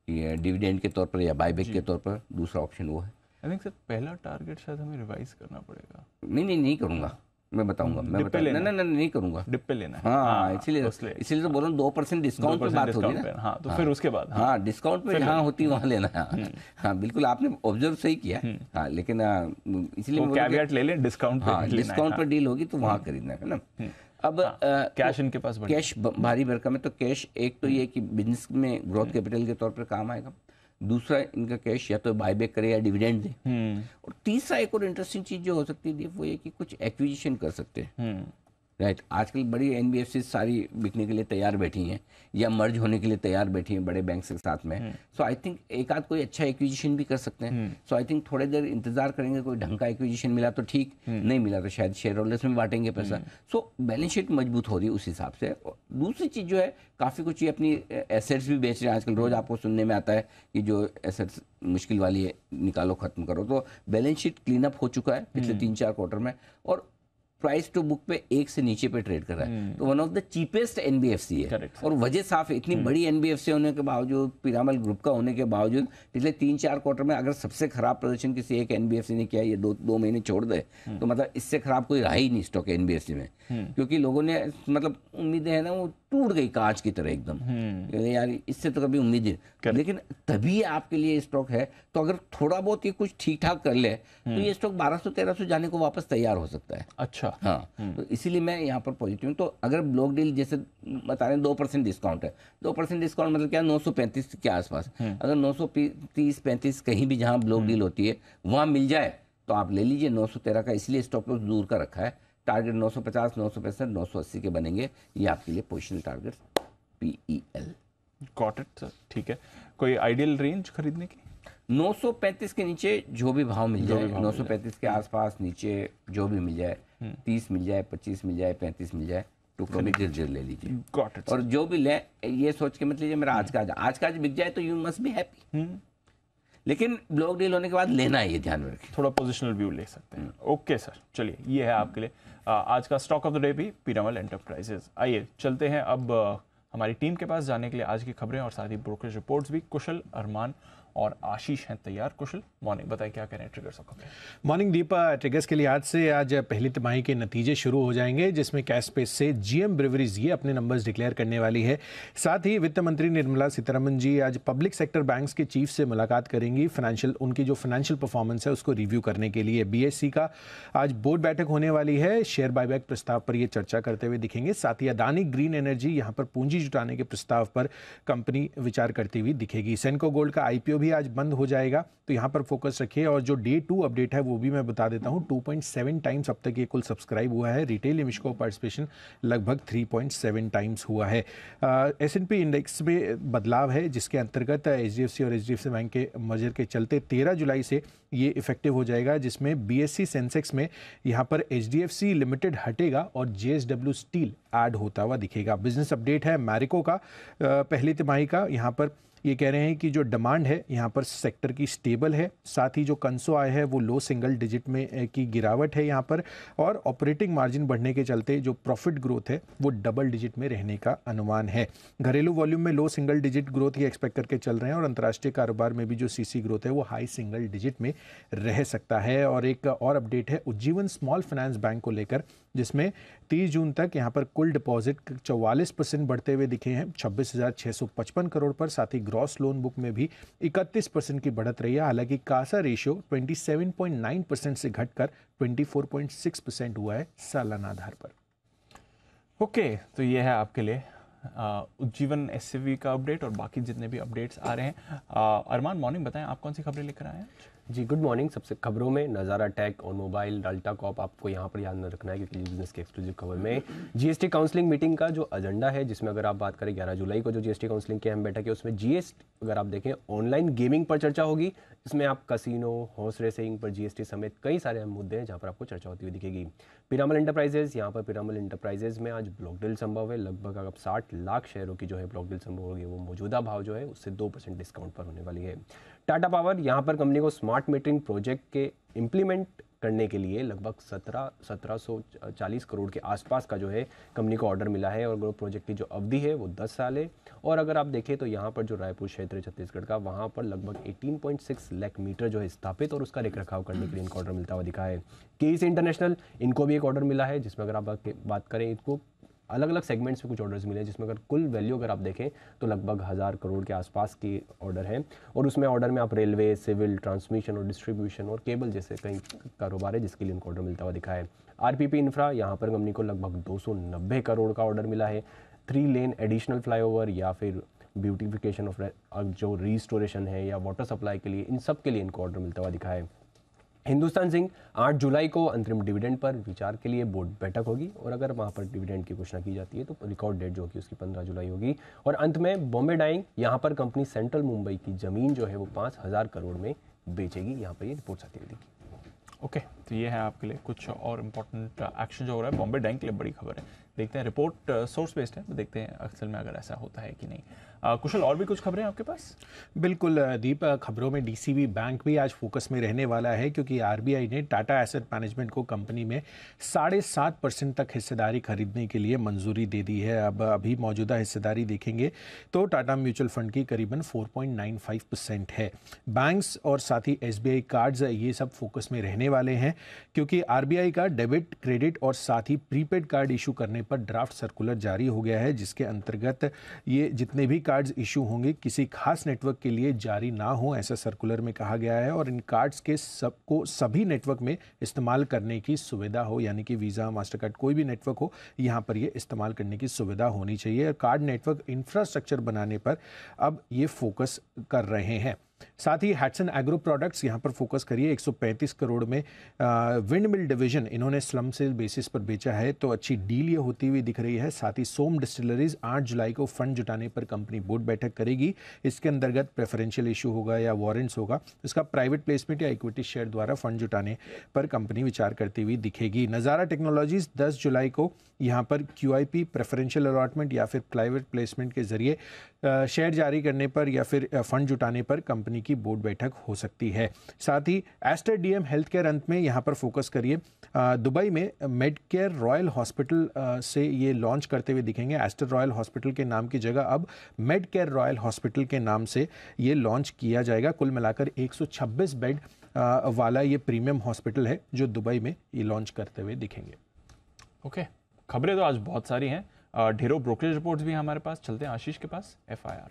ये डिविडेंड के तौर पर या बायबैक के तौर पर। दूसरा ऑप्शन वो है। आई थिंक सर पहला टारगेट शायद हमें रिवाइज करना पड़ेगा। नहीं करूंगा, मैं बताऊंगा। मैं नहीं करूंगा, डिप पे लेना है। हाँ, इसीलिए तो बोल रहा हूँ 2% डिस्काउंट पे बात होगी ना। हाँ, तो फिर उसके बाद हाँ डिस्काउंट पे जहाँ होती है वहाँ लेना है। हाँ बिल्कुल, आपने ऑब्जर्व सही किया। हाँ, लेकिन इसीलिए कैविएट ले लें, डिस्काउंट डिस्काउंट पर डील होगी तो वहाँ खरीदना है ना। अब कैश इनके पास कैश भारी भरकम है, तो कैश एक तो ये कि बिजनेस में ग्रोथ कैपिटल के तौर पर काम आएगा। दूसरा, इनका कैश या तो बायबैक करे या डिविडेंड दे। और तीसरा एक और इंटरेस्टिंग चीज जो हो सकती है वो ये कि कुछ एक्विजिशन कर सकते हैं। राइट, आजकल बड़ी एनबीएफसी सारी बिकने के लिए तैयार बैठी हैं या मर्ज होने के लिए तैयार बैठी हैं बड़े बैंक के साथ में। सो आई थिंक एक आध कोई अच्छा एक्विजिशन भी कर सकते हैं। सो आई थिंक थोड़ी देर इंतजार करेंगे, कोई ढंग का एक्विजिशन मिला तो ठीक, नहीं मिला तो शायद शेयर होल्डर्स में बांटेंगे पैसा। सो बैलेंस शीट मजबूत हो रही है उस हिसाब से। दूसरी चीज जो है, काफी कुछ ये अपनी एसेट्स भी बेच रहे हैं आजकल। रोज आपको सुनने में आता है कि जो एसेट्स मुश्किल वाली है निकालो, खत्म करो। तो बैलेंस शीट क्लीन अप हो चुका है पिछले 3-4 क्वार्टर में, और प्राइस टू बुक पे 1 से नीचे पे ट्रेड कर रहा है। तो one of the cheapest NBFC है। और वजह साफ है, इतनी बड़ी एनबीएफसी होने के बावजूद, पिरामल ग्रुप का होने के बावजूद, पिछले 3-4 क्वार्टर में अगर सबसे खराब प्रदर्शन किसी एक एनबीएफसी ने किया, ये 2 महीने छोड़ दे, तो मतलब इससे खराब कोई रहा ही नहीं स्टॉक एनबीएफसी में। क्योंकि लोगों ने मतलब उम्मीदें है ना वो टूट गई कांच की तरह एकदम, यार इससे तो कभी उम्मीद नहीं। लेकिन तभी आपके लिए स्टॉक है, तो अगर थोड़ा बहुत ये कुछ ठीक ठाक कर ले तो ये स्टॉक 1200-1300 जाने को वापस तैयार हो सकता है। अच्छा, अच्छा। हाँ, तो इसीलिए मैं यहाँ पर पॉजिटिव हूँ। तो अगर ब्लॉक डील जैसे बता रहे हैं 2% डिस्काउंट है, 2% डिस्काउंट मतलब क्या, 935 के आसपास। अगर 930-35 कहीं भी जहाँ ब्लॉक डील होती है वहाँ मिल जाए तो आप ले लीजिए। 913 का इसलिए स्टॉप लॉस दूर का रखा है। टारगेट 950, 965, 980 के बनेंगे, ये आपके लिए positional target PEL। Got it sir, ठीक है। कोई आइडियल रेंज खरीदने की? 935 के नीचे जो भी भाव मिल जाए, 935 के आसपास नीचे जो भी मिल जाए, 30 मिल जाए, 25 मिल जाए, 35 मिल जाए, टुकड़ों में गिर ले लीजिए। Got it. और जो भी ले, ये सोच के मत लीजिए मेरा आज का बिक जाए तो यू मस्ट बी हैप्पी, लेकिन ब्लॉक डील होने के बाद लेना है, ये ध्यान में रखिए। थोड़ा पोजिशनल व्यू ले सकते हैं। ओके सर, चलिए ये है आपके लिए आज का स्टॉक ऑफ द डे भी पीरामल एंटरप्राइजेज। आइए चलते हैं अब हमारी टीम के पास जाने के लिए आज की खबरें और साथ ही ब्रोकरेज रिपोर्ट्स भी। कुशल, अरमान और आशीष हैं तैयार। कुशल, मॉर्निंग, बताइए क्या कह रहे हैं triggers of? Morning Deep, triggers के लिए आज पहली तिमाही के नतीजे शुरू हो जाएंगे, जिसमें कैश स्पेस से जीएम ब्रेवरीज ये अपने नंबर्स डिक्लेयर करने वाली है। साथ ही वित्त मंत्री निर्मला सीतारमण जी आज पब्लिक सेक्टर बैंक्स के चीफ से मुलाकात करेंगी, उनकी जो फाइनेंशियल परफॉर्मेंस है उसको रिव्यू करने के लिए। बीएससी का आज बोर्ड बैठक होने वाली है, शेयर बायबैक प्रस्ताव पर ये चर्चा करते हुए दिखेंगे। साथ ही अदानी ग्रीन एनर्जी यहाँ पर पूंजी जुटाने के प्रस्ताव पर कंपनी विचार करती हुई दिखेगी। सेनको गोल्ड का IPO भी आज बंद हो जाएगा, तो यहां पर फोकस रखिए। और जो डे 2 अपडेट है वो भी मैं बता देता हूं। 2.7 टाइम्स अब तक ये कुल सब्सक्राइब हुआ है। रिटेल इमिशको पार्टिसिपेशन लगभग 3.7 टाइम्स हुआ है। S&P इंडेक्स में बदलाव है, जिसके अंतर्गत HDFC और HDFC बैंक के मर्जर के चलते 13 जुलाई से ये इफेक्टिव हो जाएगा, जिसमें BSE सेंसेक्स में यहाँ पर HDFC लिमिटेड हटेगा और JSW स्टील ऐड होता हुआ दिखेगा। बिजनेस अपडेट है मैरिको का पहली तिमाही का। यहाँ पर ये कह रहे हैं कि जो डिमांड है यहाँ पर सेक्टर की स्टेबल है। साथ ही जो कंसो आय है वो लो सिंगल डिजिट में की गिरावट है यहाँ पर, और ऑपरेटिंग मार्जिन बढ़ने के चलते जो प्रॉफिट ग्रोथ है वो डबल डिजिट में रहने का अनुमान है। घरेलू वॉल्यूम में लो सिंगल डिजिट ग्रोथ ये एक्सपेक्ट करके चल रहे हैं, और अंतर्राष्ट्रीय कारोबार में भी जो CC ग्रोथ है वो हाई सिंगल डिजिट में रह सकता है। और एक और अपडेट है उज्जीवन स्मॉल फाइनेंस बैंक को लेकर, जिसमें 30 जून तक यहाँ पर कुल डिपॉजिट 44% बढ़ते हुए दिखे हैं 26,655 करोड़ पर। साथ ही ग्रॉस लोन बुक में भी 31% की बढ़त रही है। हालांकि कासा रेशियो 27.9% से घटकर 24.6% हुआ है सालाना आधार पर। ओके, तो ये है आपके लिए उज्जीवन SCV का अपडेट और बाकी जितने भी अपडेट्स आ रहे हैं। अरमान, मॉर्निंग, बताएं आप कौन सी खबरें लेकर आए हैं? जी गुड मॉर्निंग। सबसे खबरों में नज़ारा टेक और मोबाइल, डाल्टा कॉप आपको यहाँ पर याद न रखना है, क्योंकि बिजनेस की एक्सक्लूसिव खबर में GST काउंसलिंग मीटिंग का जो एजेंडा है, जिसमें अगर आप बात करें 11 जुलाई को जो GST काउंसलिंग की अहम बैठक है, उसमें GST अगर आप देखें ऑनलाइन गेमिंग पर चर्चा होगी। इसमें आप कसिनो, हॉर्स रेसिंग पर GST समेत कई सारे अहम मुद्दे हैं जहाँ पर आपको चर्चा होती हुई दिखेगी। पीरामल एंटरप्राइजेज, यहाँ पर पीरामल एंटरप्राइजेज में आज ब्लॉक डील संभव है। लगभग अब 60 लाख शेयरों की जो है ब्लॉक डील संभव होगी, वो मौजूदा भाव जो है उससे 2% डिस्काउंट पर होने वाली है। टाटा पावर, यहाँ पर कंपनी को स्मार्ट मीटरिंग प्रोजेक्ट के इम्प्लीमेंट करने के लिए लगभग 1740 करोड़ के आसपास का जो है कंपनी को ऑर्डर मिला है, और प्रोजेक्ट की जो अवधि है वो 10 साल है। और अगर आप देखें तो यहाँ पर जो रायपुर क्षेत्र है छत्तीसगढ़ का, वहाँ पर लगभग 18.6 लाख मीटर जो है स्थापित और उसका रखरखाव करने के लिए इनको ऑर्डर मिलता हुआ दिखा है। केस इंटरनेशनल, इनको भी एक ऑर्डर मिला है, जिसमें अगर आप बात करें, इनको अलग अलग सेगमेंट्स में कुछ ऑर्डर्स मिले, जिसमें अगर कुल वैल्यू अगर आप देखें तो लगभग 1000 करोड़ के आसपास की ऑर्डर है। और उसमें ऑर्डर में आप रेलवे, सिविल, ट्रांसमिशन और डिस्ट्रीब्यूशन और केबल जैसे कई कारोबार है जिसके लिए इनको ऑर्डर मिलता हुआ दिखा है। RPP इंफ्रा, यहाँ पर कंपनी को लगभग 290 करोड़ का ऑर्डर मिला है। 3 लेन एडिशनल फ्लाईओवर या फिर ब्यूटिफिकेशन ऑफ जो रिस्टोरेशन है या वाटर सप्लाई के लिए, इन सब के लिए इनको ऑर्डर मिलता हुआ दिखा है। हिंदुस्तान जिंक, 8 जुलाई को अंतरिम डिविडेंड पर विचार के लिए बोर्ड बैठक होगी, और अगर वहाँ पर डिविडेंड की घोषणा की जाती है तो रिकॉर्ड डेट जो होगी उसकी 15 जुलाई होगी। और अंत में बॉम्बे डाइंग, यहाँ पर कंपनी सेंट्रल मुंबई की ज़मीन जो है वो 5000 करोड़ में बेचेगी। यहाँ पर ये रिपोर्ट्स आती हुई देखी। ओके, तो ये है आपके लिए कुछ और इम्पोर्टेंट एक्शन जो हो रहा है बॉम्बे डाइंग के लिए। बड़ी खबर है, देखते हैं। रिपोर्ट सोर्स बेस्ड है, तो देखते हैं अक्सर में अगर ऐसा होता है कि नहीं। कुशल, और भी कुछ खबरें आपके पास? बिल्कुल दीप, खबरों में DCB बैंक भी आज फोकस में रहने वाला है, क्योंकि RBI ने टाटा एसेट मैनेजमेंट को कंपनी में 7.5% तक हिस्सेदारी खरीदने के लिए मंजूरी दे दी है। अब अभी मौजूदा हिस्सेदारी देखेंगे तो टाटा म्यूचुअल फंड की करीबन 4.95% है। बैंक्स और साथ ही SBI कार्ड्स ये सब फोकस में रहने वाले हैं, क्योंकि RBI का डेबिट, क्रेडिट और साथ ही प्रीपेड कार्ड इशू करने पर ड्राफ्ट सर्कुलर जारी हो गया है, जिसके अंतर्गत ये जितने भी कार्ड्स इशू होंगे किसी खास नेटवर्क के लिए जारी ना हो, ऐसा सर्कुलर में कहा गया है। और इन कार्ड्स के सबको सभी नेटवर्क में इस्तेमाल करने की सुविधा हो, यानी कि वीज़ा, मास्टरकार्ड, कोई भी नेटवर्क हो, यहाँ पर ये इस्तेमाल करने की सुविधा होनी चाहिए। कार्ड नेटवर्क इंफ्रास्ट्रक्चर बनाने पर अब ये फोकस कर रहे हैं। साथ ही हैट्सन एग्रो प्रोडक्ट्स यहाँ पर फोकस करिए। 135 करोड़ में विंड मिल डिवीजन इन्होंने स्लम सेल बेसिस पर बेचा है, तो अच्छी डील ये होती हुई दिख रही है। साथ ही सोम डिस्टिलरीज 8 जुलाई को फंड जुटाने पर कंपनी बोर्ड बैठक करेगी। इसके अंतर्गत प्रेफरेंशियल इशू होगा या वारंट्स होगा, इसका प्राइवेट प्लेसमेंट या इक्विटी शेयर द्वारा फंड जुटाने पर कंपनी विचार करती हुई दिखेगी। नज़ारा टेक्नोलॉजीज 10 जुलाई को यहाँ पर QIP प्रेफरेंशियल अलॉटमेंट या फिर प्राइवेट प्लेसमेंट के जरिए शेयर जारी करने पर या फिर फंड जुटाने पर कंपनी की बोर्ड बैठक हो सकती है। साथ ही एस्टर DM हेल्थ केयर अंत में यहाँ पर फोकस करिए। दुबई में मेडकेयर रॉयल हॉस्पिटल से ये लॉन्च करते हुए दिखेंगे। एस्टर रॉयल हॉस्पिटल के नाम की जगह अब मेडकेयर रॉयल हॉस्पिटल के नाम से ये लॉन्च किया जाएगा। कुल मिलाकर 126 बेड वाला ये प्रीमियम हॉस्पिटल है जो दुबई में ये लॉन्च करते हुए दिखेंगे। ओके, खबरें तो आज बहुत सारी हैं, ढेरों ब्रोकरेज रिपोर्ट्स भी हमारे पास। चलते हैं आशीष के पास। FIR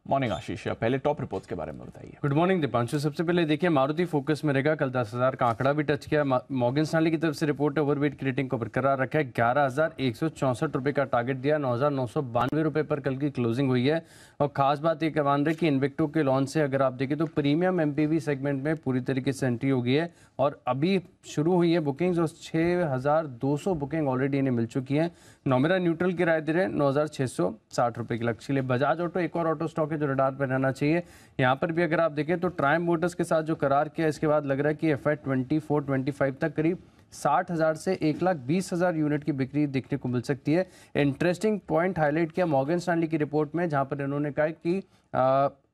मॉर्निंग आशीष, पहले टॉप रिपोर्ट्स के बारे में बताइए। Good morning Deepanshu. सबसे पहले देखिए मारुति फोकस में रहेगा, कल 10,000 का आंकड़ा भी टच किया। मॉर्गन स्टैनली की तरफ से रिपोर्ट है, ओवरवेट की रेटिंग को बरकरार रखा है। 11,164 रुपये का टारगेट दिया, 9,992 रुपये पर कल की क्लोजिंग हुई है। और खास बात ये मान रहे कि इन्वेक्टो के लॉन्च से अगर आप देखें तो प्रीमियम MPV सेगमेंट में पूरी तरीके से एंट्री हो गई है और अभी शुरू हुई है बुकिंग्स और 6,200 बुकिंग ऑलरेडी इन्हें मिल चुकी हैं। नॉमिरा न्यूट्रल किराए दे रहे हैं 9,660 रुपये के लक्ष्य के लिए। बजाज ऑटो एक और ऑटो स्टॉक है जो रडार पर रहना चाहिए। यहाँ पर भी अगर आप देखें तो ट्रायम्फ मोटर्स के साथ जो करार किया इसके बाद लग रहा है कि FY 24-25 तक करीब 60,000 से 1,20,000 यूनिट की बिक्री देखने को मिल सकती है। इंटरेस्टिंग पॉइंट हाईलाइट किया मॉर्गन स्टैनली की रिपोर्ट में, जहां पर इन्होंने कहा कि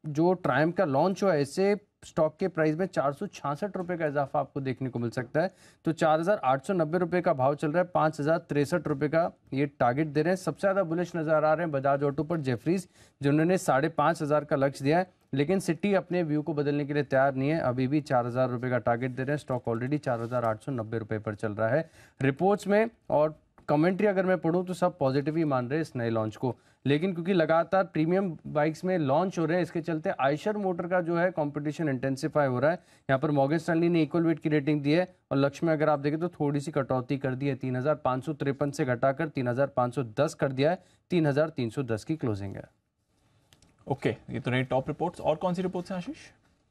जो ट्रायम्फ का लॉन्च हुआ है इससे स्टॉक के प्राइस में 466 रुपये का इजाफा आपको देखने को मिल सकता है। तो 4,890 रुपये का भाव चल रहा है, 5,063 रुपये का ये टारगेट दे रहे हैं। सबसे ज़्यादा बुलिश नजर आ रहे हैं बजाज ऑटो पर जेफरीज, जिन्होंने 5,500 का लक्ष्य दिया है, लेकिन सिटी अपने व्यू को बदलने के लिए तैयार नहीं है। अभी भी 4,000 रुपये का टारगेट दे रहे हैं। स्टॉक ऑलरेडी 4,890 रुपये पर चल रहा है। रिपोर्ट्स में और कमेंट्री अगर मैं पढ़ूं तो सब पॉजिटिव ही मान रहे हैं इस नए लॉन्च को, लेकिन क्योंकि लगातार प्रीमियम बाइक्स में लॉन्च हो रहे हैं इसके चलते आयशर मोटर का जो है कंपटीशन इंटेंसिफाई हो रहा है। यहाँ पर मॉर्गन स्टैनली ने इक्वल वेट की रेटिंग दी है और लक्ष्य में अगर आप देखें तो थोड़ी सी कटौती कर दी है, 3,553 से घटाकर 3,510 कर दिया है। 3,310 की क्लोजिंग है। ओके, ये तो रही टॉप रिपोर्ट्स। और कौन सी रिपोर्ट्स हैं आशीष?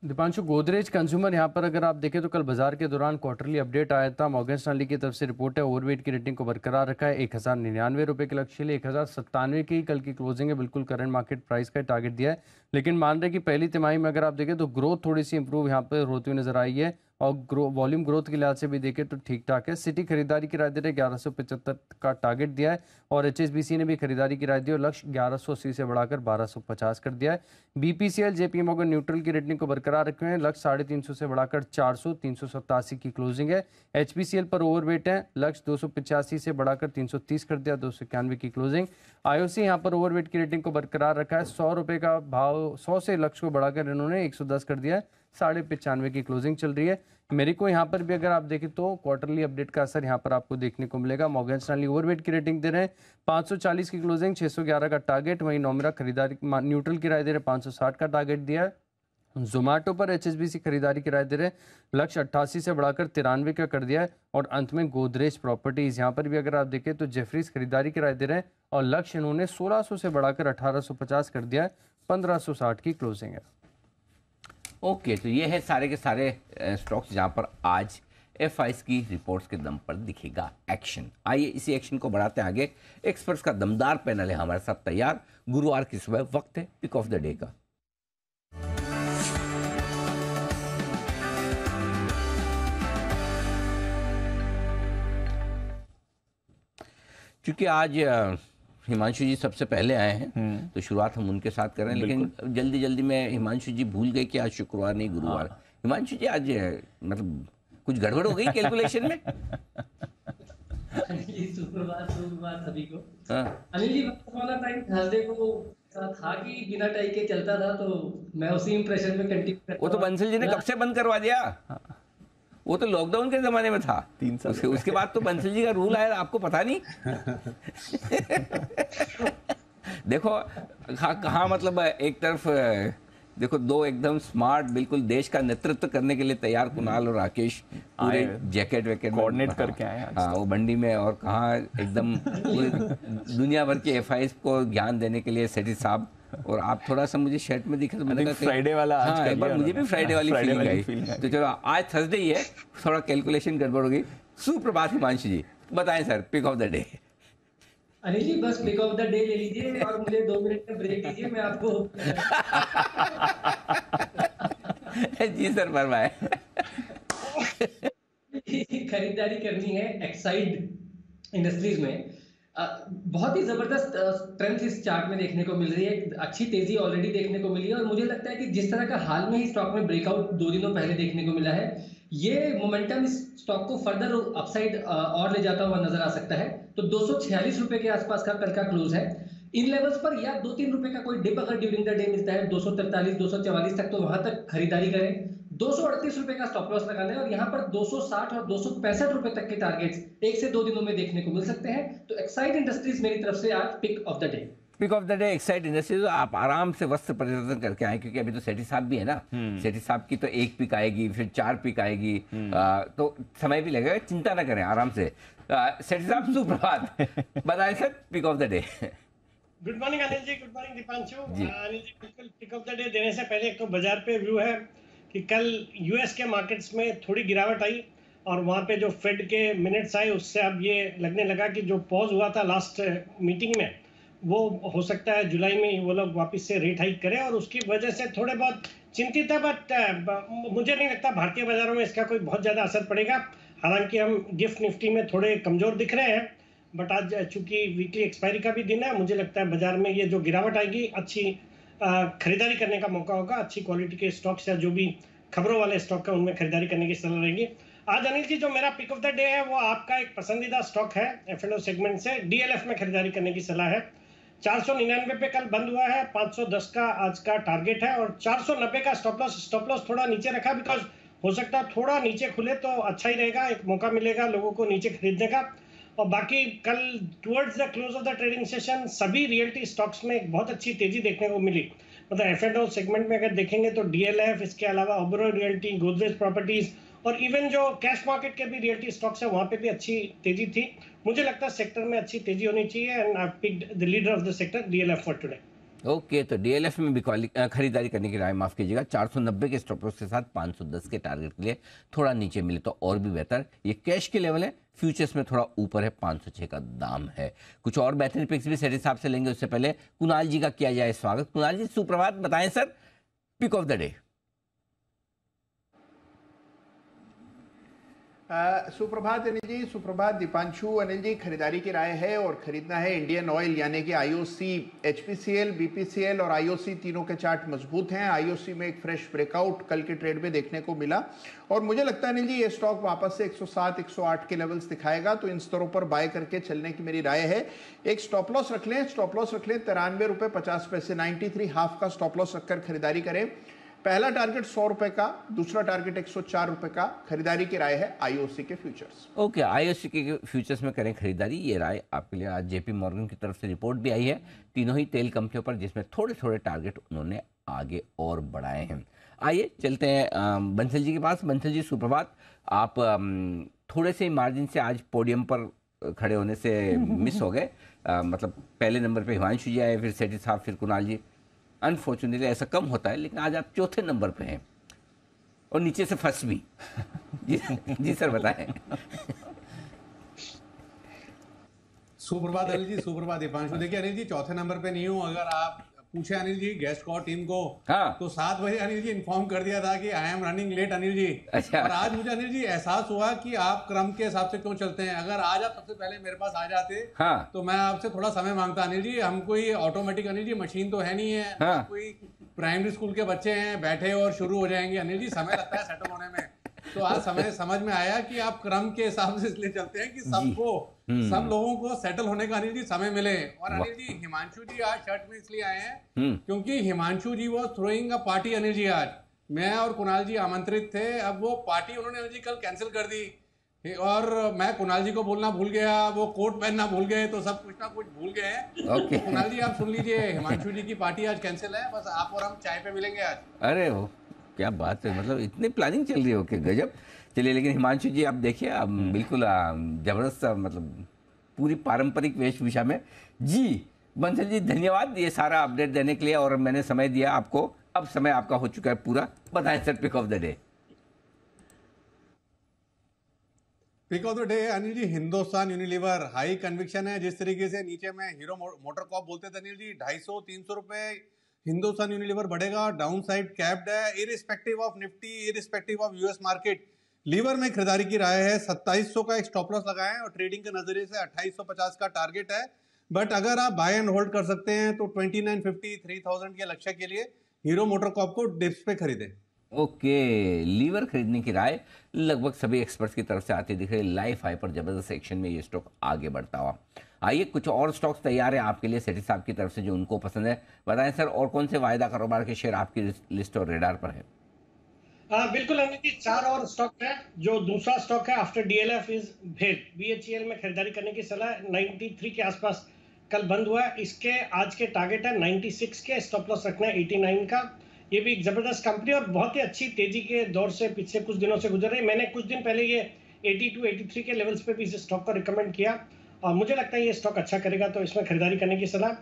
दीपांशु, गोदरेज कंज्यूमर यहाँ पर अगर आप देखें तो कल बाजार के दौरान क्वार्टरली अपडेट आया था। मॉर्गन स्टैनली की तरफ से रिपोर्ट है, ओवरवेट की रेटिंग को बरकरार रखा है। 1,099 रुपये के लक्ष्य लिए 1,097 की कल की क्लोजिंग है, बिल्कुल करंट मार्केट प्राइस का टारगेट दिया है। लेकिन मान रहे कि पहली तिमाही में अगर आप देखें तो ग्रोथ थोड़ी सी इंप्रूव यहाँ पर होती हुई नजर आई है और वॉल्यूम ग्रोथ के लिहाज से भी देखें तो ठीक ठाक है। सिटी खरीदारी की राय दे रहे 1175 का टारगेट दिया है और HSBC ने भी खरीदारी की राय दी और लक्ष्य 1180 से बढ़ाकर 1250 कर दिया है। BPCL JP मॉर्गन न्यूट्रल की रेटिंग को बरकरार रखे हुए हैं, लक्ष्य 350 से बढ़ाकर 400, 387 की क्लोजिंग है। HPCL पर ओवरवेट है, लक्ष्य 285 से बढ़ाकर 330 कर दिया, 291 की क्लोजिंग। IOC यहाँ पर ओवरवेट की रेटिंग को बरकरार रखा है, 100 रुपये का भाव 100 से लक्ष्य को बढ़ाकर इन्होंने 110 कर दिया है, 95 की क्लोजिंग चल रही है। मेरे को यहाँ पर भी अगर आप देखें तो क्वार्टरली अपडेट का असर यहाँ पर आपको देखने को मिलेगा। मॉर्गन स्टैनली ओवरवेट की रेटिंग दे रहे हैं, 540 की क्लोजिंग, 611 का टारगेट। वहीं नॉमिरा खरीदारी न्यूट्रल की राय दे रहे 560 का टारगेट दिया है। जोमैटो पर HSBC खरीदारी की राय दे रहे लक्ष्य 88 से बढ़ाकर 93 का कर दिया है। और अंत में गोदरेज प्रॉपर्टीज, यहाँ पर भी अगर आप देखें तो जेफरीज खरीदारी की राय दे रहे हैं और लक्ष्य इन्होंने 1600 से बढ़ाकर 1850 कर दिया है, 1560 की क्लोजिंग है। ओके, तो ये है सारे के सारे स्टॉक्स जहां पर आज FIs की रिपोर्ट्स के दम पर दिखेगा एक्शन। आइए इसी एक्शन को बढ़ाते हैं आगे। एक्सपर्ट्स का दमदार पैनल है हमारे साथ तैयार। गुरुवार की सुबह वक्त है पिक ऑफ द डे का। क्योंकि आज हिमांशु जी सबसे पहले आए हैं तो शुरुआत हम उनके साथ कर रहे हैं, लेकिन जल्दी जल्दी में हिमांशु जी भूल गए कि आज शुक्रवार नहीं गुरुवार। हिमांशु जी आज मतलब कुछ गड़बड़ हो गई कैलकुलेशन में? शुक्रवार सभी को। अनिल जी, वाला टाइम थर्सडे को था कि बिना टाई के चलता था, तो मैं उसी इंप्रेशन में कंटिन्यू करता। वो तो बंसल जी ने कब से बंद करवा दिया, वो तो लॉकडाउन के जमाने में था 3 साल उसके बाद तो बंसल जी का रूल आया, आपको पता नहीं। देखो कहाँ मतलब एक तरफ देखो दो एकदम स्मार्ट, बिल्कुल देश का नेतृत्व करने के लिए तैयार कुणाल और राकेश पूरे जैकेट वैकेट कोऑर्डिनेट करके आए हाँ वो बंडी में, और कहाँ एकदम पूरे दुनिया भर के एफआईएस को ज्ञान देने के लिए सेठी साहब, और आप थोड़ा सा मुझे शर्ट में दिखे तो मैंने कहा फ्राइडे वाला आज हाँ, एक बार मुझे भी फ्राइडे वाली फीलिंग आई। तो चलो आज थर्सडे ही है, थोड़ा कैलकुलेशन गड़बड़ हो गई। सुप्रभात हिमांशु जी, बताएं sir pick of the day. Anil ji बस पिक ऑफ द डे ले लीजिए और मुझे 2 मिनट का ब्रेक दीजिए, मैं आपको जी सर फरमाए। खरीदारी करनी है एक्साइड इंडस्ट्रीज में। बहुत ही जबरदस्त स्ट्रेंथ इस चार्ट में देखने को मिल रही है, अच्छी तेजी ऑलरेडी देखने को मिली है, और मुझे लगता है कि जिस तरह का हाल में ही स्टॉक में ब्रेकआउट 2 दिनों पहले देखने को मिला है, ये मोमेंटम इस स्टॉक को फर्दर अपसाइड और ले जाता हुआ नजर आ सकता है। तो 246 रुपए के आसपास का कल का क्लोज है। इन लेवल्स पर या 2-3 रुपए का कोई डिप अगर ड्यूरिंग द डे मिलता है 243 244 तक, तो वहां तक खरीदारी करें। 238 रुपए का स्टॉप लॉस लगाना है, और यहाँ पर 260 और 265 रुपए तक के टारगेट्स 1 से 2 दिनों में देखने को मिल सकते हैं। तो एक्साइड इंडस्ट्रीज मेरी तरफ से आज pick of the day. Pick of the day Exide industries. आप आराम से वस्त्र परिवर्तन करके आए, क्योंकि अभी तो सेठी साहब भी है ना, सेठी साहब की तो 1 पिक आएगी, फिर 4 पिक आएगी, तो समय भी लगेगा, चिंता ना करें, आराम से। सेठी साहब सुप्रभात, बताएं sir pick of the day. Good morning Anil ji, good morning Deepanshu. Anil ji बिल्कुल पिक ऑफ द डे देने से पहले एक तो बाजार पे व्यू है कि कल यूएस के मार्केट्स में थोड़ी गिरावट आई, और वहाँ पे जो फेड के मिनट्स आए उससे अब ये लगने लगा कि जो पॉज हुआ था लास्ट मीटिंग में, वो हो सकता है जुलाई में वो लोग वापस से रेट हाइक करें, और उसकी वजह से थोड़े बहुत चिंतित है। बट मुझे नहीं लगता भारतीय बाजारों में इसका कोई बहुत ज़्यादा असर पड़ेगा। हालांकि हम गिफ्ट निफ्टी में थोड़े कमज़ोर दिख रहे हैं, बट आज चूंकि वीकली एक्सपायरी का भी दिन है, मुझे लगता है बाजार में ये जो गिरावट आएगी, अच्छी खरीदारी करने का मौका होगा। अच्छी क्वालिटी के स्टॉक्स या जो भी खबरों वाले स्टॉक है उनमें खरीदारी करने की सलाह रहेगी। आज अनिल जी जो मेरा पिक ऑफ द डे है वो आपका एक पसंदीदा स्टॉक है F&O सेगमेंट से, DLF में खरीदारी करने की सलाह है। 499 पे कल बंद हुआ है, 510 का आज का टारगेट है, और 490 का स्टॉप लॉस थोड़ा नीचे रखा, बिकॉज हो सकता है थोड़ा नीचे खुले तो अच्छा ही रहेगा, एक मौका मिलेगा लोगों को नीचे खरीदने का। और बाकी कल towards the close of the trading session सभी रियल्टी स्टॉक्स में एक बहुत अच्छी तेजी देखने को मिली। मतलब F&O सेगमेंट में अगर देखेंगे तो DLF, इसके अलावा ओबेरॉय रियल्टी, गोदरेज प्रॉपर्टीज, और इवन जो कैश मार्केट के भी रियल्टी स्टॉक्स है वहां पे भी अच्छी तेजी थी। मुझे लगता है सेक्टर में अच्छी तेजी होनी चाहिए, and I picked the leader of the sector DLF for today. Okay, तो DLF में भी खरीदारी करने की राय माफ कीजिएगा। 490 के स्टॉप लॉस के साथ 510 के टारगेट के लिए थोड़ा नीचे मिले तो और भी बेहतर। ये कैश के लेवल है, फ्यूचर्स में थोड़ा ऊपर है, 506 का दाम है। कुछ और बेहतरीन पिक्स भी सेठी साहब से लेंगे, उससे पहले कुणाल जी का किया जाए स्वागत। कुणाल जी सुप्रभात, बताएं sir pick of the day. सुप्रभात अनिल जी, सुप्रभात दीपांशु। अनिल जी खरीदारी की राय है, और खरीदना है इंडियन ऑयल यानी कि IOC, HPCL, BPCL और IOC, तीनों के चार्ट मजबूत हैं। IOC में एक फ्रेश ब्रेकआउट कल के ट्रेड में देखने को मिला, और मुझे लगता है अनिल जी ये स्टॉक वापस से 107 108 के लेवल्स दिखाएगा, तो इन स्तरों पर बाय करके चलने की मेरी राय है। एक स्टॉप लॉस रख लें 93 रुपए 50 पैसे, 93 हाफ का स्टॉप लॉस रखकर खरीदारी करें। पहला टारगेट 100 रुपए का, दूसरा टारगेट 104 रुपए का। खरीदारी की राय है IOC के फ्यूचर्स। ओके, IOC के फ्यूचर्स में करें खरीदारी, ये राय आपके लिए। आज JP मॉर्गन की तरफ से रिपोर्ट भी आई है तीनों ही तेल कंपनियों पर, जिसमें थोड़े थोड़े टारगेट उन्होंने आगे और बढ़ाए हैं। आइए चलते हैं बंसल जी के पास। बंसल जी सुप्रभात, आप थोड़े से मार्जिन से आज पोडियम पर खड़े होने से मिस हो गए। मतलब पहले नंबर पर हिमांशु जी आए, फिर सेठी साहब, फिर कुणाल जी। अनफॉर्चुनेटली ऐसा कम होता है, लेकिन आज आप चौथे नंबर पे हैं और नीचे से फर्स्ट भी। जी सर बताएं। सुप्रभात अनिल जी, सुप्रभात दीपांशु। देखिए अनिल जी चौथे नंबर पे नहीं हूँ, अगर आप पूछे अनिल जी गेस्ट को टीम को, हाँ। तो 7 बजे अनिल जी इन्फॉर्म कर दिया था कि I am running late Anil ji. अच्छा। और आज मुझे अनिल जी एहसास हुआ कि आप क्रम के हिसाब से क्यों चलते हैं। अगर आज आप सबसे पहले मेरे पास आ जाते, हाँ। तो मैं आपसे थोड़ा समय मांगता अनिल जी। हम कोई ऑटोमेटिक अनिल जी मशीन तो है नहीं है, हाँ। कोई प्राइमरी स्कूल के बच्चे हैं बैठे और शुरू हो जाएंगे अनिल जी, समय लगता है सेटल होने में। तो आज समझ में आया कि आप क्रम के हिसाब से इसलिए चलते हैं कि सबको सब लोगों को सेटल होने का अनिल जी समय मिले। और अनिल जी, हिमांशु जी आज शर्ट में इसलिए आए हैं क्योंकि हिमांशु जी वो throwing a party. Anil ji आज मैं और कुणाल जी आमंत्रित थे, अब वो पार्टी उन्होंने अनिल जी कल कैंसिल कर दी और मैं कुणाल जी को बोलना भूल गया, वो कोट पहनना भूल गए, तो सब कुछ ना कुछ भूल गए हैं। तो कुणाल जी आप सुन लीजिए, हिमांशु जी की पार्टी आज कैंसिल है, बस आप और हम चाय पे मिलेंगे आज। अरे हो, क्या बात है, मतलब इतनी प्लानिंग चल रही हो कि गजब। चलिए, लेकिन हिमांशु जी आप देखिए, आप बिल्कुल जबरदस्त, मतलब पूरी पारंपरिक वेशभूषा में। जी बंसल जी, धन्यवाद ये सारा अपडेट देने के लिए, और मैंने समय दिया आपको। अब समय आपका हो चुका है पूरा, बताएं sir pick of the day. Pick of the day Anil ji, Hindustan Unilever. High conviction है, जिस तरीके से नीचे में हीरो मोटरकॉर्प बोलते थे अनिल जी, 250-300 रुपए हिंदुस्तान यूनिलीवर बढ़ेगा, डाउन साइड कैप्ड है, irrespective of Nifty, irrespective of US market. Lever में खरीदारी की राय है, 2700 का एक स्टॉप लॉस लगाएं और ट्रेडिंग के नजरिए से 2850 का टारगेट है। बट अगर आप बाय एंड होल्ड कर सकते हैं तो 2950, 3000 के लक्ष्य के लिए हीरो मोटरकॉर्प को डिप्स पे खरीदें। ओके, लीवर खरीदने की राय लगभग सभी एक्सपर्ट्स की तरफ से आती दिख रही है। लाइफ हाई पर जबरदस्त एक्शन में ये स्टॉक आगे बढ़ता हुआ। आइए, कुछ और स्टॉक्स तैयार है आपके लिए सेठी साहब की तरफ से जो उनको पसंद है, बताएं सर। और कौन से वायदा कारोबार के शेयर आपकी लिस्ट और रेडार पर है? बिल्कुल अनिल जी, 4 और स्टॉक है। जो दूसरा स्टॉक है आफ्टर डीएलएफ इज भेल। बीएचईएल में खरीदारी करने की सलाह, 93 के आसपास कल बंद हुआ है। इसके आज के टारगेट है 96 के, स्टॉप लॉस रखना है 89 का। ये भी एक जबरदस्त कंपनी और बहुत ही अच्छी तेजी के दौर से पिछले कुछ दिनों से गुजर रही है। मैंने कुछ दिन पहले ये 82, 83 के लेवल्स पे भी इस स्टॉक को रिकमेंड किया और मुझे लगता है ये स्टॉक अच्छा करेगा, तो इसमें खरीदारी करने की सलाह।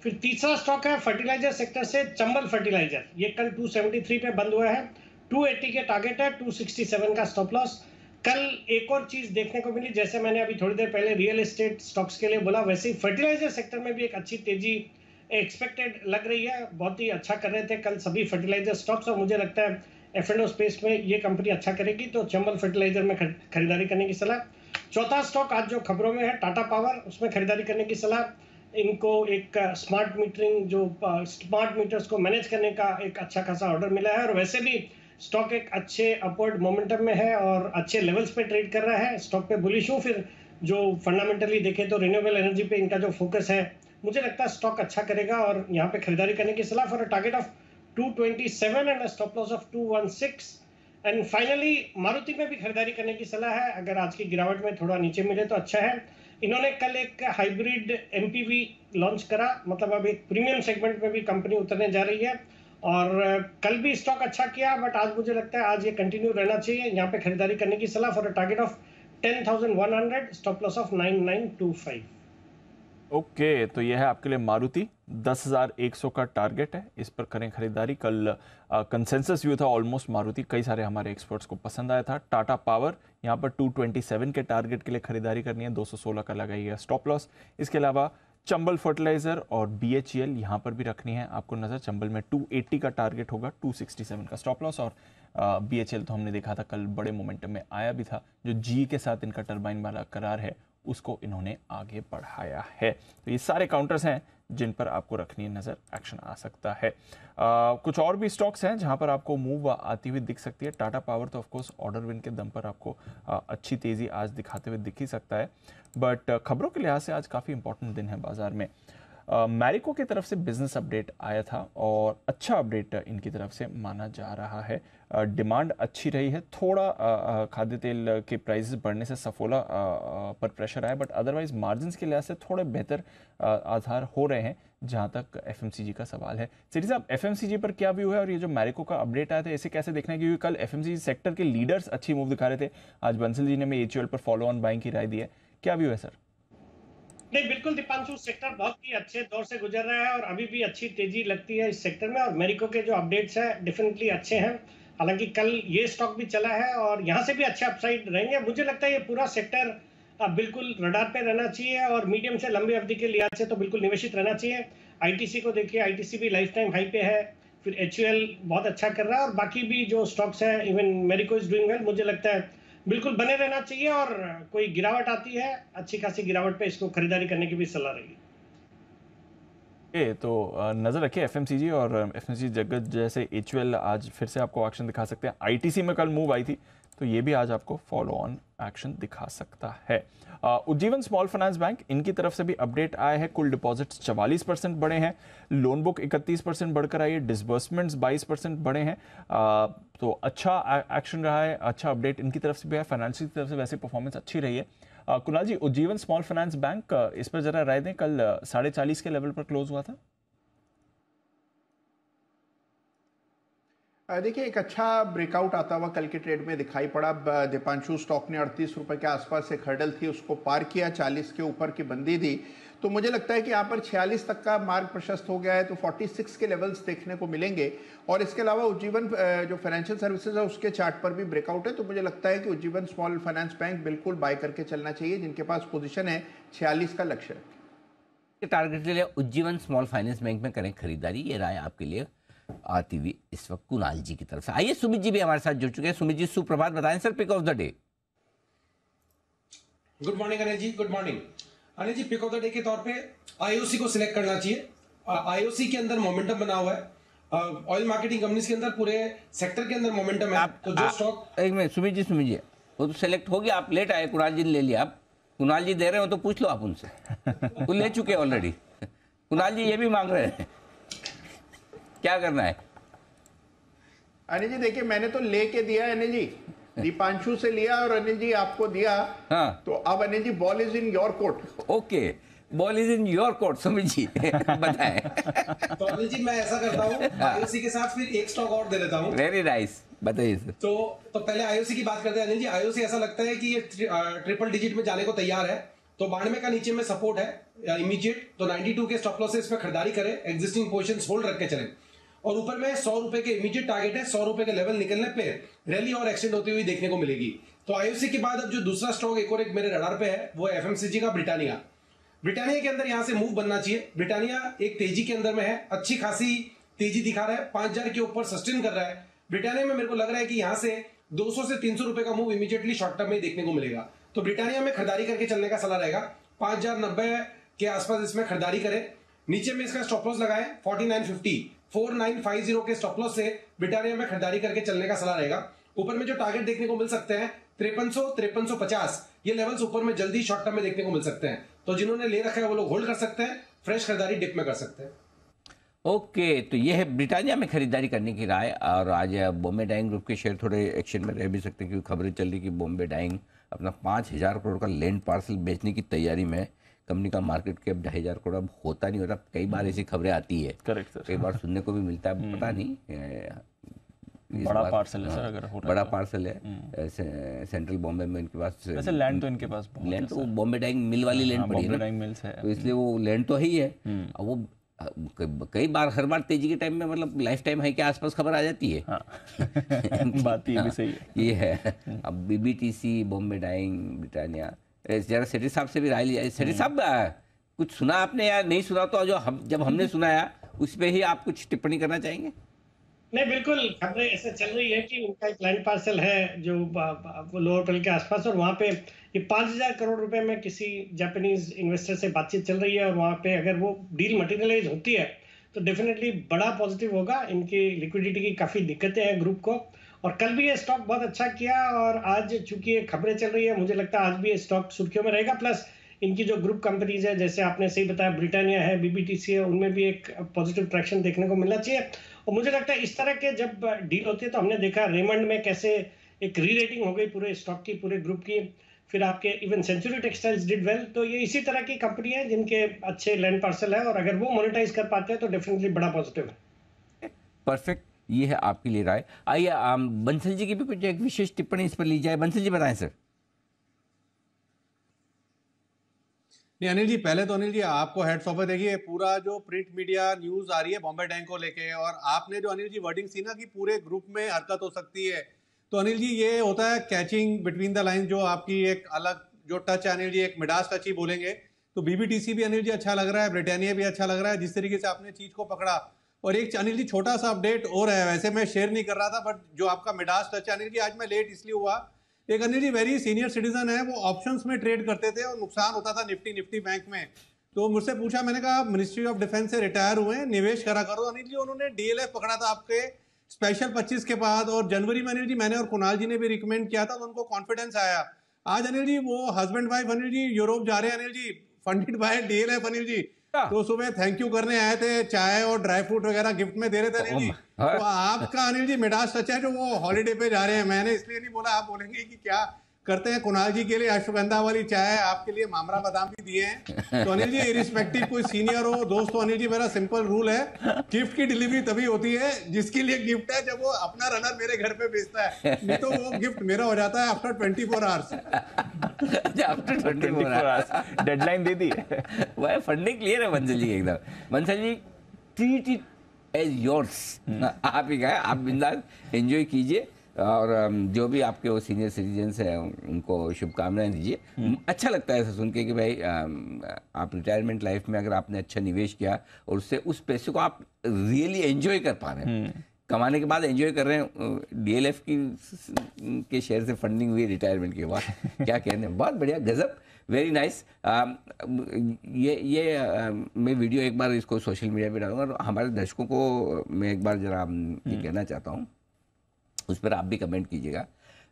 फिर तीसरा स्टॉक है फर्टिलाइजर सेक्टर से चंबल फर्टिलाइजर। ये कल 273 पे बंद हुआ है, 280 के टारगेट है, 267 का स्टॉप लॉस। कल एक और चीज देखने को मिली, जैसे मैंने अभी थोड़ी देर पहले रियल एस्टेट स्टॉक्स के लिए बोला, वैसे ही फर्टिलाइजर सेक्टर में भी एक अच्छी तेजी एक्सपेक्टेड लग रही है। बहुत ही अच्छा कर रहे थे कल सभी फर्टिलाइजर स्टॉक्स और मुझे लगता है F&O स्पेस में ये कंपनी अच्छा करेगी, तो चंबल फर्टिलाइजर में खरीदारी करने की सलाह। चौथा स्टॉक आज जो खबरों में है टाटा पावर, उसमें खरीदारी करने की सलाह। इनको एक स्मार्ट मीटरिंग, जो स्मार्ट मीटर्स को मैनेज करने का एक अच्छा खासा ऑर्डर मिला है और वैसे भी स्टॉक एक अच्छे अपवर्ड मोमेंटम में है और अच्छे लेवल्स पे ट्रेड कर रहा है। स्टॉक पे बुलिश हूँ। फिर जो फंडामेंटली देखें तो रिन्यूएबल एनर्जी पे इनका जो फोकस है, मुझे लगता है स्टॉक अच्छा करेगा और यहाँ पे खरीदारी करने की सलाह for a target of 227 and a stop loss of 216। And finally Maruti में भी खरीदारी करने की सलाह है, अगर आज की गिरावट में थोड़ा नीचे मिले तो अच्छा है। इन्होंने कल एक हाइब्रिड एमपीवी लॉन्च करा, मतलब अब एक प्रीमियम सेगमेंट में भी कंपनी उतरने जा रही है और कल भी स्टॉक अच्छा किया, बट आज मुझे लगता है आज ये कंटिन्यू रहना चाहिए। यहाँ पे खरीदारी करने की सलाह for a target of 10,100, stop loss of 9,925। Okay, तो यह है आपके लिए मारुति, 10,100 का टारगेट है, इस पर करें खरीदारी। कल कंसेंसस व्यू था ऑलमोस्ट मारुति, कई सारे हमारे एक्सपर्ट्स को पसंद आया था। टाटा पावर यहाँ पर 227 के टारगेट के लिए खरीदारी करनी है, 216 का लगाइएगा स्टॉप लॉस। इसके अलावा चंबल फर्टिलाइजर और बीएचईएल यहाँ पर भी रखनी है आपको नज़र। चंबल में 280 का टारगेट होगा, 267 का स्टॉप लॉस। और बीएचईएल तो हमने देखा था कल बड़े मोमेंटम में आया भी था, जो जी के साथ इनका टरबाइन वाला करार है उसको इन्होंने आगे बढ़ाया है। तो ये सारे काउंटर्स हैं जिन पर आपको रखनी नज़र, एक्शन आ सकता है। कुछ और भी स्टॉक्स हैं जहां पर आपको मूव आती हुई दिख सकती है। टाटा पावर तो ऑफकोर्स ऑर्डर विन के दम पर आपको अच्छी तेज़ी आज दिखाते हुए दिख ही सकता है, बट खबरों के लिहाज से आज काफ़ी इंपॉर्टेंट दिन है बाजार में। मैरिको की तरफ से बिजनेस अपडेट आया था और अच्छा अपडेट इनकी तरफ से माना जा रहा है। डिमांड अच्छी रही है, थोड़ा खाद्य तेल के प्राइसेस बढ़ने से सफोला पर प्रेशर आया, बट अदरवाइज मार्जिन्स के लिहाज से थोड़े बेहतर आधार हो रहे हैं जहां तक एफएमसीजी का सवाल है। सेठी साहब, एफएमसीजी पर क्या व्यू है और ये जो मैरिको का अपडेट आया था इसे कैसे देखना है, क्योंकि कल एफएमसीजी सेक्टर के लीडर्स अच्छी मूव दिखा रहे थे, आज बंसल जी ने एचयूएल पर फॉलो ऑन बाइंग की राय दी है, क्या व्यू है सर? नहीं, बिल्कुल दीपांशु, सेक्टर बहुत ही अच्छे दौर से गुजर रहा है और अभी भी अच्छी तेजी लगती है इस सेक्टर में और मैरिको के जो अपडेट्स हैं डेफिनेटली अच्छे हैं। हालांकि कल ये स्टॉक भी चला है और यहाँ से भी अच्छे अपसाइड रहेंगे। मुझे लगता है ये पूरा सेक्टर बिल्कुल रडार पे रहना चाहिए और मीडियम से लंबी अवधि के लिहाज से तो बिल्कुल निवेशित रहना चाहिए। आईटीसी को देखिए, आईटीसी भी लाइफ टाइम हाई पे है, फिर एचयूएल बहुत अच्छा कर रहा है और बाकी भी जो स्टॉक्स है, even Marico is doing well. मुझे लगता है बिल्कुल बने रहना चाहिए और कोई गिरावट आती है, अच्छी खासी गिरावट पे इसको खरीदारी करने की भी सलाह रहेगी। तो नजर रखिए एफएमसीजी और एफएमसीजी जगत जैसे एचयूएल आज फिर से आपको एक्शन दिखा सकते हैं। आईटीसी में कल मूव आई थी तो ये भी आज आपको फॉलो ऑन एक्शन दिखा सकता है। उज्जीवन स्मॉल फाइनेंस बैंक, इनकी तरफ से भी अपडेट आया है। कुल डिपॉजिट्स 44% बढ़े हैं, लोन बुक 31% बढ़कर आई है, डिसबर्समेंट्स 22% बढ़े हैं। तो अच्छा एक्शन रहा है, अच्छा अपडेट इनकी तरफ से भी है। फाइनेंशियल की तरफ से वैसे परफॉर्मेंस अच्छी रही है। कुणाल जी, उज्जीवन स्मॉल फाइनेंस बैंक, इस पर जरा राय दें। कल 40.5 के लेवल पर क्लोज हुआ था। देखिए, एक अच्छा ब्रेकआउट आता हुआ कल के ट्रेड में दिखाई पड़ा। दीपांशु, स्टॉक ने 38 रुपए के आसपास एक हर्डल थी, उसको पार किया, 40 के ऊपर की बंदी दी। तो मुझे लगता है कि यहाँ पर 46 तक का मार्ग प्रशस्त हो गया है, तो 46 के लेवल्स देखने को मिलेंगे। और इसके अलावा उज्जीवन जो फाइनेंशियल सर्विसेज है उसके चार्ट पर भी ब्रेकआउट है। तो मुझे लगता है कि उज्जीवन स्मॉल फाइनेंस बैंक बिल्कुल बाय करके चलना चाहिए, जिनके पास पोजीशन है 46 का लक्ष्य है। टारगेट के लिए उज्जीवन स्मॉल फाइनेंस बैंक में करें खरीदारी, ये राय आपके लिए आती हुई इस वक्त कुणाल जी की तरफ से। आइए सुमित जी भी हमारे साथ जुड़ चुके हैं। सुमित जी, सुप्रभात, बताएं sir pick of the day. Good morning Anil ji, good morning Anil ji. Pick of the day के तौर पे आईओसी को सिलेक्ट करना चाहिए। आईओसी के अंदर मोमेंटम बना हुआ है, ऑयल मार्केटिंग कंपनीज के अंदर, पूरे सेक्टर के अंदर मोमेंटम है। तो जो स्टॉक, एक मिनट सुमित जी, वो तो सिलेक्ट हो गया, आप लेट आए, कुणाल जी ने ले लिया। आप कुणाल जी दे रहे हो तो पूछ लो आप उनसे, वो ले चुके ऑलरेडी। कुणाल जी ये भी मांग रहे हैं, क्या करना है? अनिल जी देखिए, मैंने तो लेके दिया है अनिल जी, दीपांशु से लिया और अनिल जी आपको दिया। हाँ। तो अब Anil ji ball is in your court. Okay, ball is in your court. Sumit ji बताएं। तो अनिल जी मैं ऐसा करता हूँ, आईओसी के साथ फिर एक स्टॉक और दे देता हूँ। वेरी नाइस, बताइए सर। तो पहले आईओसी की बात करते हैं अनिल जी। आईओसी ऐसा लगता है कि ये ट्रिपल डिजिट में जाने को तैयार है। तो 92 का नीचे में सपोर्ट है इमीडिएट, तो 92 के स्टॉप लॉसेस पे खरीदारी करें, एग्जिस्टिंग पोजीशंस होल्ड रख के चलें। और ऊपर में 100 रुपए के इमीडिएट टारगेट है, 100 रुपए के लेवल निकलने पे रैली और एक्सटेंड होती हुई देखने को मिलेगी। तो आईओसी के बाद अब जो दूसरा स्टॉक एक मेरे रडार पे है वो एफएमसीजी का ब्रिटानिया। ब्रिटानिया के अंदर यहां से मूव बनना चाहिए। ब्रिटानिया एक तेजी के अंदर में है, अच्छी खासी तेजी दिखा रहा है, 5000 के ऊपर सस्टेन कर रहा है। ब्रिटानिया में मेरे को लग रहा है कि यहां से 200 से 300 रुपए का मूव इमीडिएटली शॉर्ट टर्म में देखने को मिलेगा। तो ब्रिटानिया में खरीदारी करके चलने का सलाह रहेगा। 5090 के आसपास इसमें खरीदारी करें। नीचे में इसका स्टॉप लॉस लगाएं 4950, 4950 के स्टॉप लॉस से ब्रिटानिया में खरीदारी करके चलने का सलाह रहेगा। ऊपर में जो टारगेट देखने को मिल सकते हैं 5300, 5350, ये लेवल्स ऊपर में जल्दी शॉर्ट टर्म में देखने को मिल सकते हैं। तो जिन्होंने ले रखा है वो लोग होल्ड कर सकते हैं, फ्रेश खरीदारी डिप में कर सकते हैं। ओके, तो ये है ब्रिटानिया में खरीदारी करने की राय। और आज बॉम्बे डाइंग ग्रुप के शेयर थोड़े एक्शन में रह भी सकते हैं, क्योंकि खबरें चल रही कि बॉम्बे डाइंग अपना 5000 करोड़ का लैंड पार्सल बेचने की तैयारी में। कंपनी का मार्केट कैप 2500 करोड़ अब होता नहीं होता, कई बार ऐसी खबरें आती है। करेक्ट सर, कई बार सुनने को भी मिलता है, पता नहीं। बड़ा पार्सल है सर, अगर हो बड़ा पार्सल है सेंट्रल बॉम्बे में इनके पास। वैसे लैंड तो इनके पास बहुत लैंड तो बॉम्बे डाइंग मिल वाली लैंड पड़ी है ना, तो इसलिए वो लैंड तो ही है। अब वो कई बार, हर बार तेजी के टाइम में, मतलब लाइफ टाइम हाई के आसपास खबर आ जाती है। हाँ। बात ये भी सही है। ये है। अब बीबीटीसी, बॉम्बे डाइंग, ब्रिटानिया, जरा सेठी साहब से भी राय लिया। सेठी साहब कुछ सुना आपने या नहीं सुना? तो जब हमने सुनाया उस पर ही आप कुछ टिप्पणी करना चाहेंगे? नहीं, बिल्कुल खबरें ऐसे चल रही है कि उनका एक लैंड पार्सल है जो लोअर पेल के आसपास, और वहाँ पे ये 5000 करोड़ रुपए में किसी जापानीज इन्वेस्टर से बातचीत चल रही है। और वहाँ पे अगर वो डील मटेरियलाइज होती है तो डेफिनेटली बड़ा पॉजिटिव होगा। इनकी लिक्विडिटी की काफ़ी दिक्कतें हैं ग्रुप को। और कल भी ये स्टॉक बहुत अच्छा किया, और आज चूंकि ये खबरें चल रही है, मुझे लगता है आज भी ये स्टॉक सुर्खियों में रहेगा। प्लस इनकी जो ग्रुप कंपनीज है, जैसे आपने सही बताया, ब्रिटानिया है, बीबीटीसी है, उनमें भी एक पॉजिटिव ट्रैक्शन देखने को मिलना चाहिए। और मुझे लगता है इस तरह के जब डील होती है, तो हमने देखा रेमंड में कैसे एक री रेटिंग हो गई पूरे स्टॉक की, पूरे ग्रुप की। फिर आपके even Century Textiles did well. तो ये इसी तरह की कंपनी है जिनके अच्छे लैंड पार्सल है, और अगर वो मोनेटाइज कर पाते हैं तो डेफिनेटली बड़ा पॉजिटिव है। परफेक्ट, ये है आपके लिए राय। आइए बंसल जी की भी कुछ एक विशेष टिप्पणी इस पर ली जाए। बंसल जी बताएं सर। नहीं अनिल जी, पहले तो अनिल जी आपको हेड्स ऑफ है। देखिए पूरा जो प्रिंट मीडिया न्यूज आ रही है बॉम्बे डाइंग को लेके, और आपने जो अनिल जी वर्डिंग सी ना कि पूरे ग्रुप में हरकत हो सकती है, तो अनिल जी ये होता है कैचिंग बिटवीन द लाइन, जो आपकी एक अलग जो टच है अनिल जी, एक मिडास टच ही बोलेंगे। तो बीबीटीसी भी अनिल जी अच्छा लग रहा है, ब्रिटानिया भी अच्छा लग रहा है, जिस तरीके से आपने चीज को पकड़ा। और एक अनिल जी छोटा सा अपडेट और है, वैसे मैं शेयर नहीं कर रहा था, बट जो आपका मिडास टच है अनिल जी, आज मैं लेट इसलिए हुआ, एक Anil ji very senior citizen है, वो ऑप्शंस में ट्रेड करते थे और नुकसान होता था निफ्टी बैंक में। तो मुझसे पूछा, मैंने कहा मिनिस्ट्री ऑफ डिफेंस से रिटायर हुए हैं, निवेश करा करो। अनिल जी उन्होंने डीएलएफ पकड़ा था आपके स्पेशल 25 के बाद, और जनवरी में अनिल जी मैंने और कुणाल जी ने भी रिकमेंड किया था, तो उनको कॉन्फिडेंस आया। आज अनिल जी वो husband wife Anil ji Europe जा रहे हैं Anil ji, funded by DLF Anil ji. तो सुबह थैंक यू करने आए थे, चाय और ड्राई फ्रूट वगैरह गिफ्ट में दे रहे थे अनिल जी। तो आपका अनिल जी मिडास सच है जो वो हॉलीडे पे जा रहे हैं। मैंने इसलिए नहीं बोला, आप बोलेंगे कि क्या करते हैं। कुणाल जी के लिए अश्वगंधा वाली चाय, आपके लिए मामरा बादाम भी दिए हैं। तो अनिल जी इरिस्पेक्टिव कोई सीनियर हो दोस्त हो अनिल जी, मेरा सिंपल रूल है, गिफ्ट की डिलीवरी तभी होती है जिसके लिए गिफ्ट है जब वो अपना रनर मेरे घर पे भेजता है, नहीं तो वो गिफ्ट मेरा हो जाता है after 24 hours. After 24 hours deadline दे दी। वह फंडिंग क्लियर है बंसल जी एकदम। Bansal ji treat it as yours, आप ही कहें, आप बिंदास एंजॉय कीजिए, और जो भी आपके वो सीनियर सिटीजन्स हैं उनको शुभकामनाएं दीजिए। अच्छा लगता है ऐसा सुन के कि भाई आप रिटायरमेंट लाइफ में अगर आपने अच्छा निवेश किया और उससे उस पैसे को आप रियली एंजॉय कर पा रहे हैं, कमाने के बाद एंजॉय कर रहे हैं। DLF के शेयर से फंडिंग हुई रिटायरमेंट के बाद, क्या कहने, बहुत बढ़िया, गजब, वेरी नाइस। ये मैं वीडियो एक बार इसको सोशल मीडिया पे डालूंगा, हमारे दर्शकों को मैं एक बार जरा ये कहना चाहता हूँ, उस पर आप भी कमेंट कीजिएगा।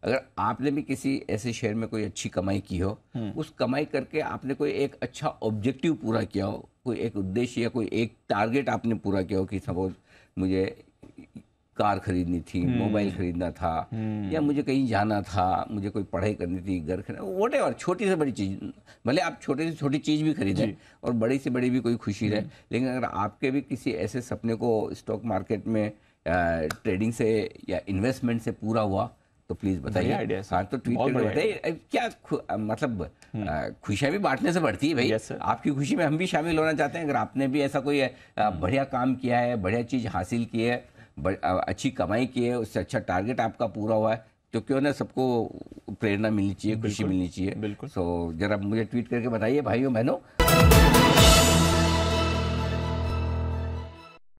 अगर आपने भी किसी ऐसे शेयर में कोई अच्छी कमाई की हो, उस कमाई करके आपने कोई एक अच्छा ऑब्जेक्टिव पूरा किया हो, कोई एक उद्देश्य या कोई एक टारगेट आपने पूरा किया हो, कि सपोज मुझे कार खरीदनी थी, मोबाइल खरीदना था, या मुझे कहीं जाना था, मुझे कोई पढ़ाई करनी थी, घर खरीदना, व्हाटएवर, छोटी से बड़ी चीज़, भले आप छोटे से छोटी चीज़ भी खरीदें और बड़ी से बड़ी भी कोई खुशी रहे, लेकिन अगर आपके भी किसी ऐसे सपने को स्टॉक मार्केट में ट्रेडिंग से या इन्वेस्टमेंट से पूरा हुआ तो प्लीज बताइए। हाँ, तो ट्वीट करके बताइए। क्या मतलब खुशियाँ भी बांटने से बढ़ती है भाई। आपकी खुशी में हम भी शामिल होना चाहते हैं। अगर आपने भी ऐसा कोई बढ़िया काम किया है, बढ़िया चीज़ हासिल की है, अच्छी कमाई की है, उससे अच्छा टारगेट आपका पूरा हुआ है, तो क्यों ना सबको प्रेरणा मिलनी चाहिए, खुशी मिलनी चाहिए। सो जरा मुझे ट्वीट करके बताइए भाइयों बहनों।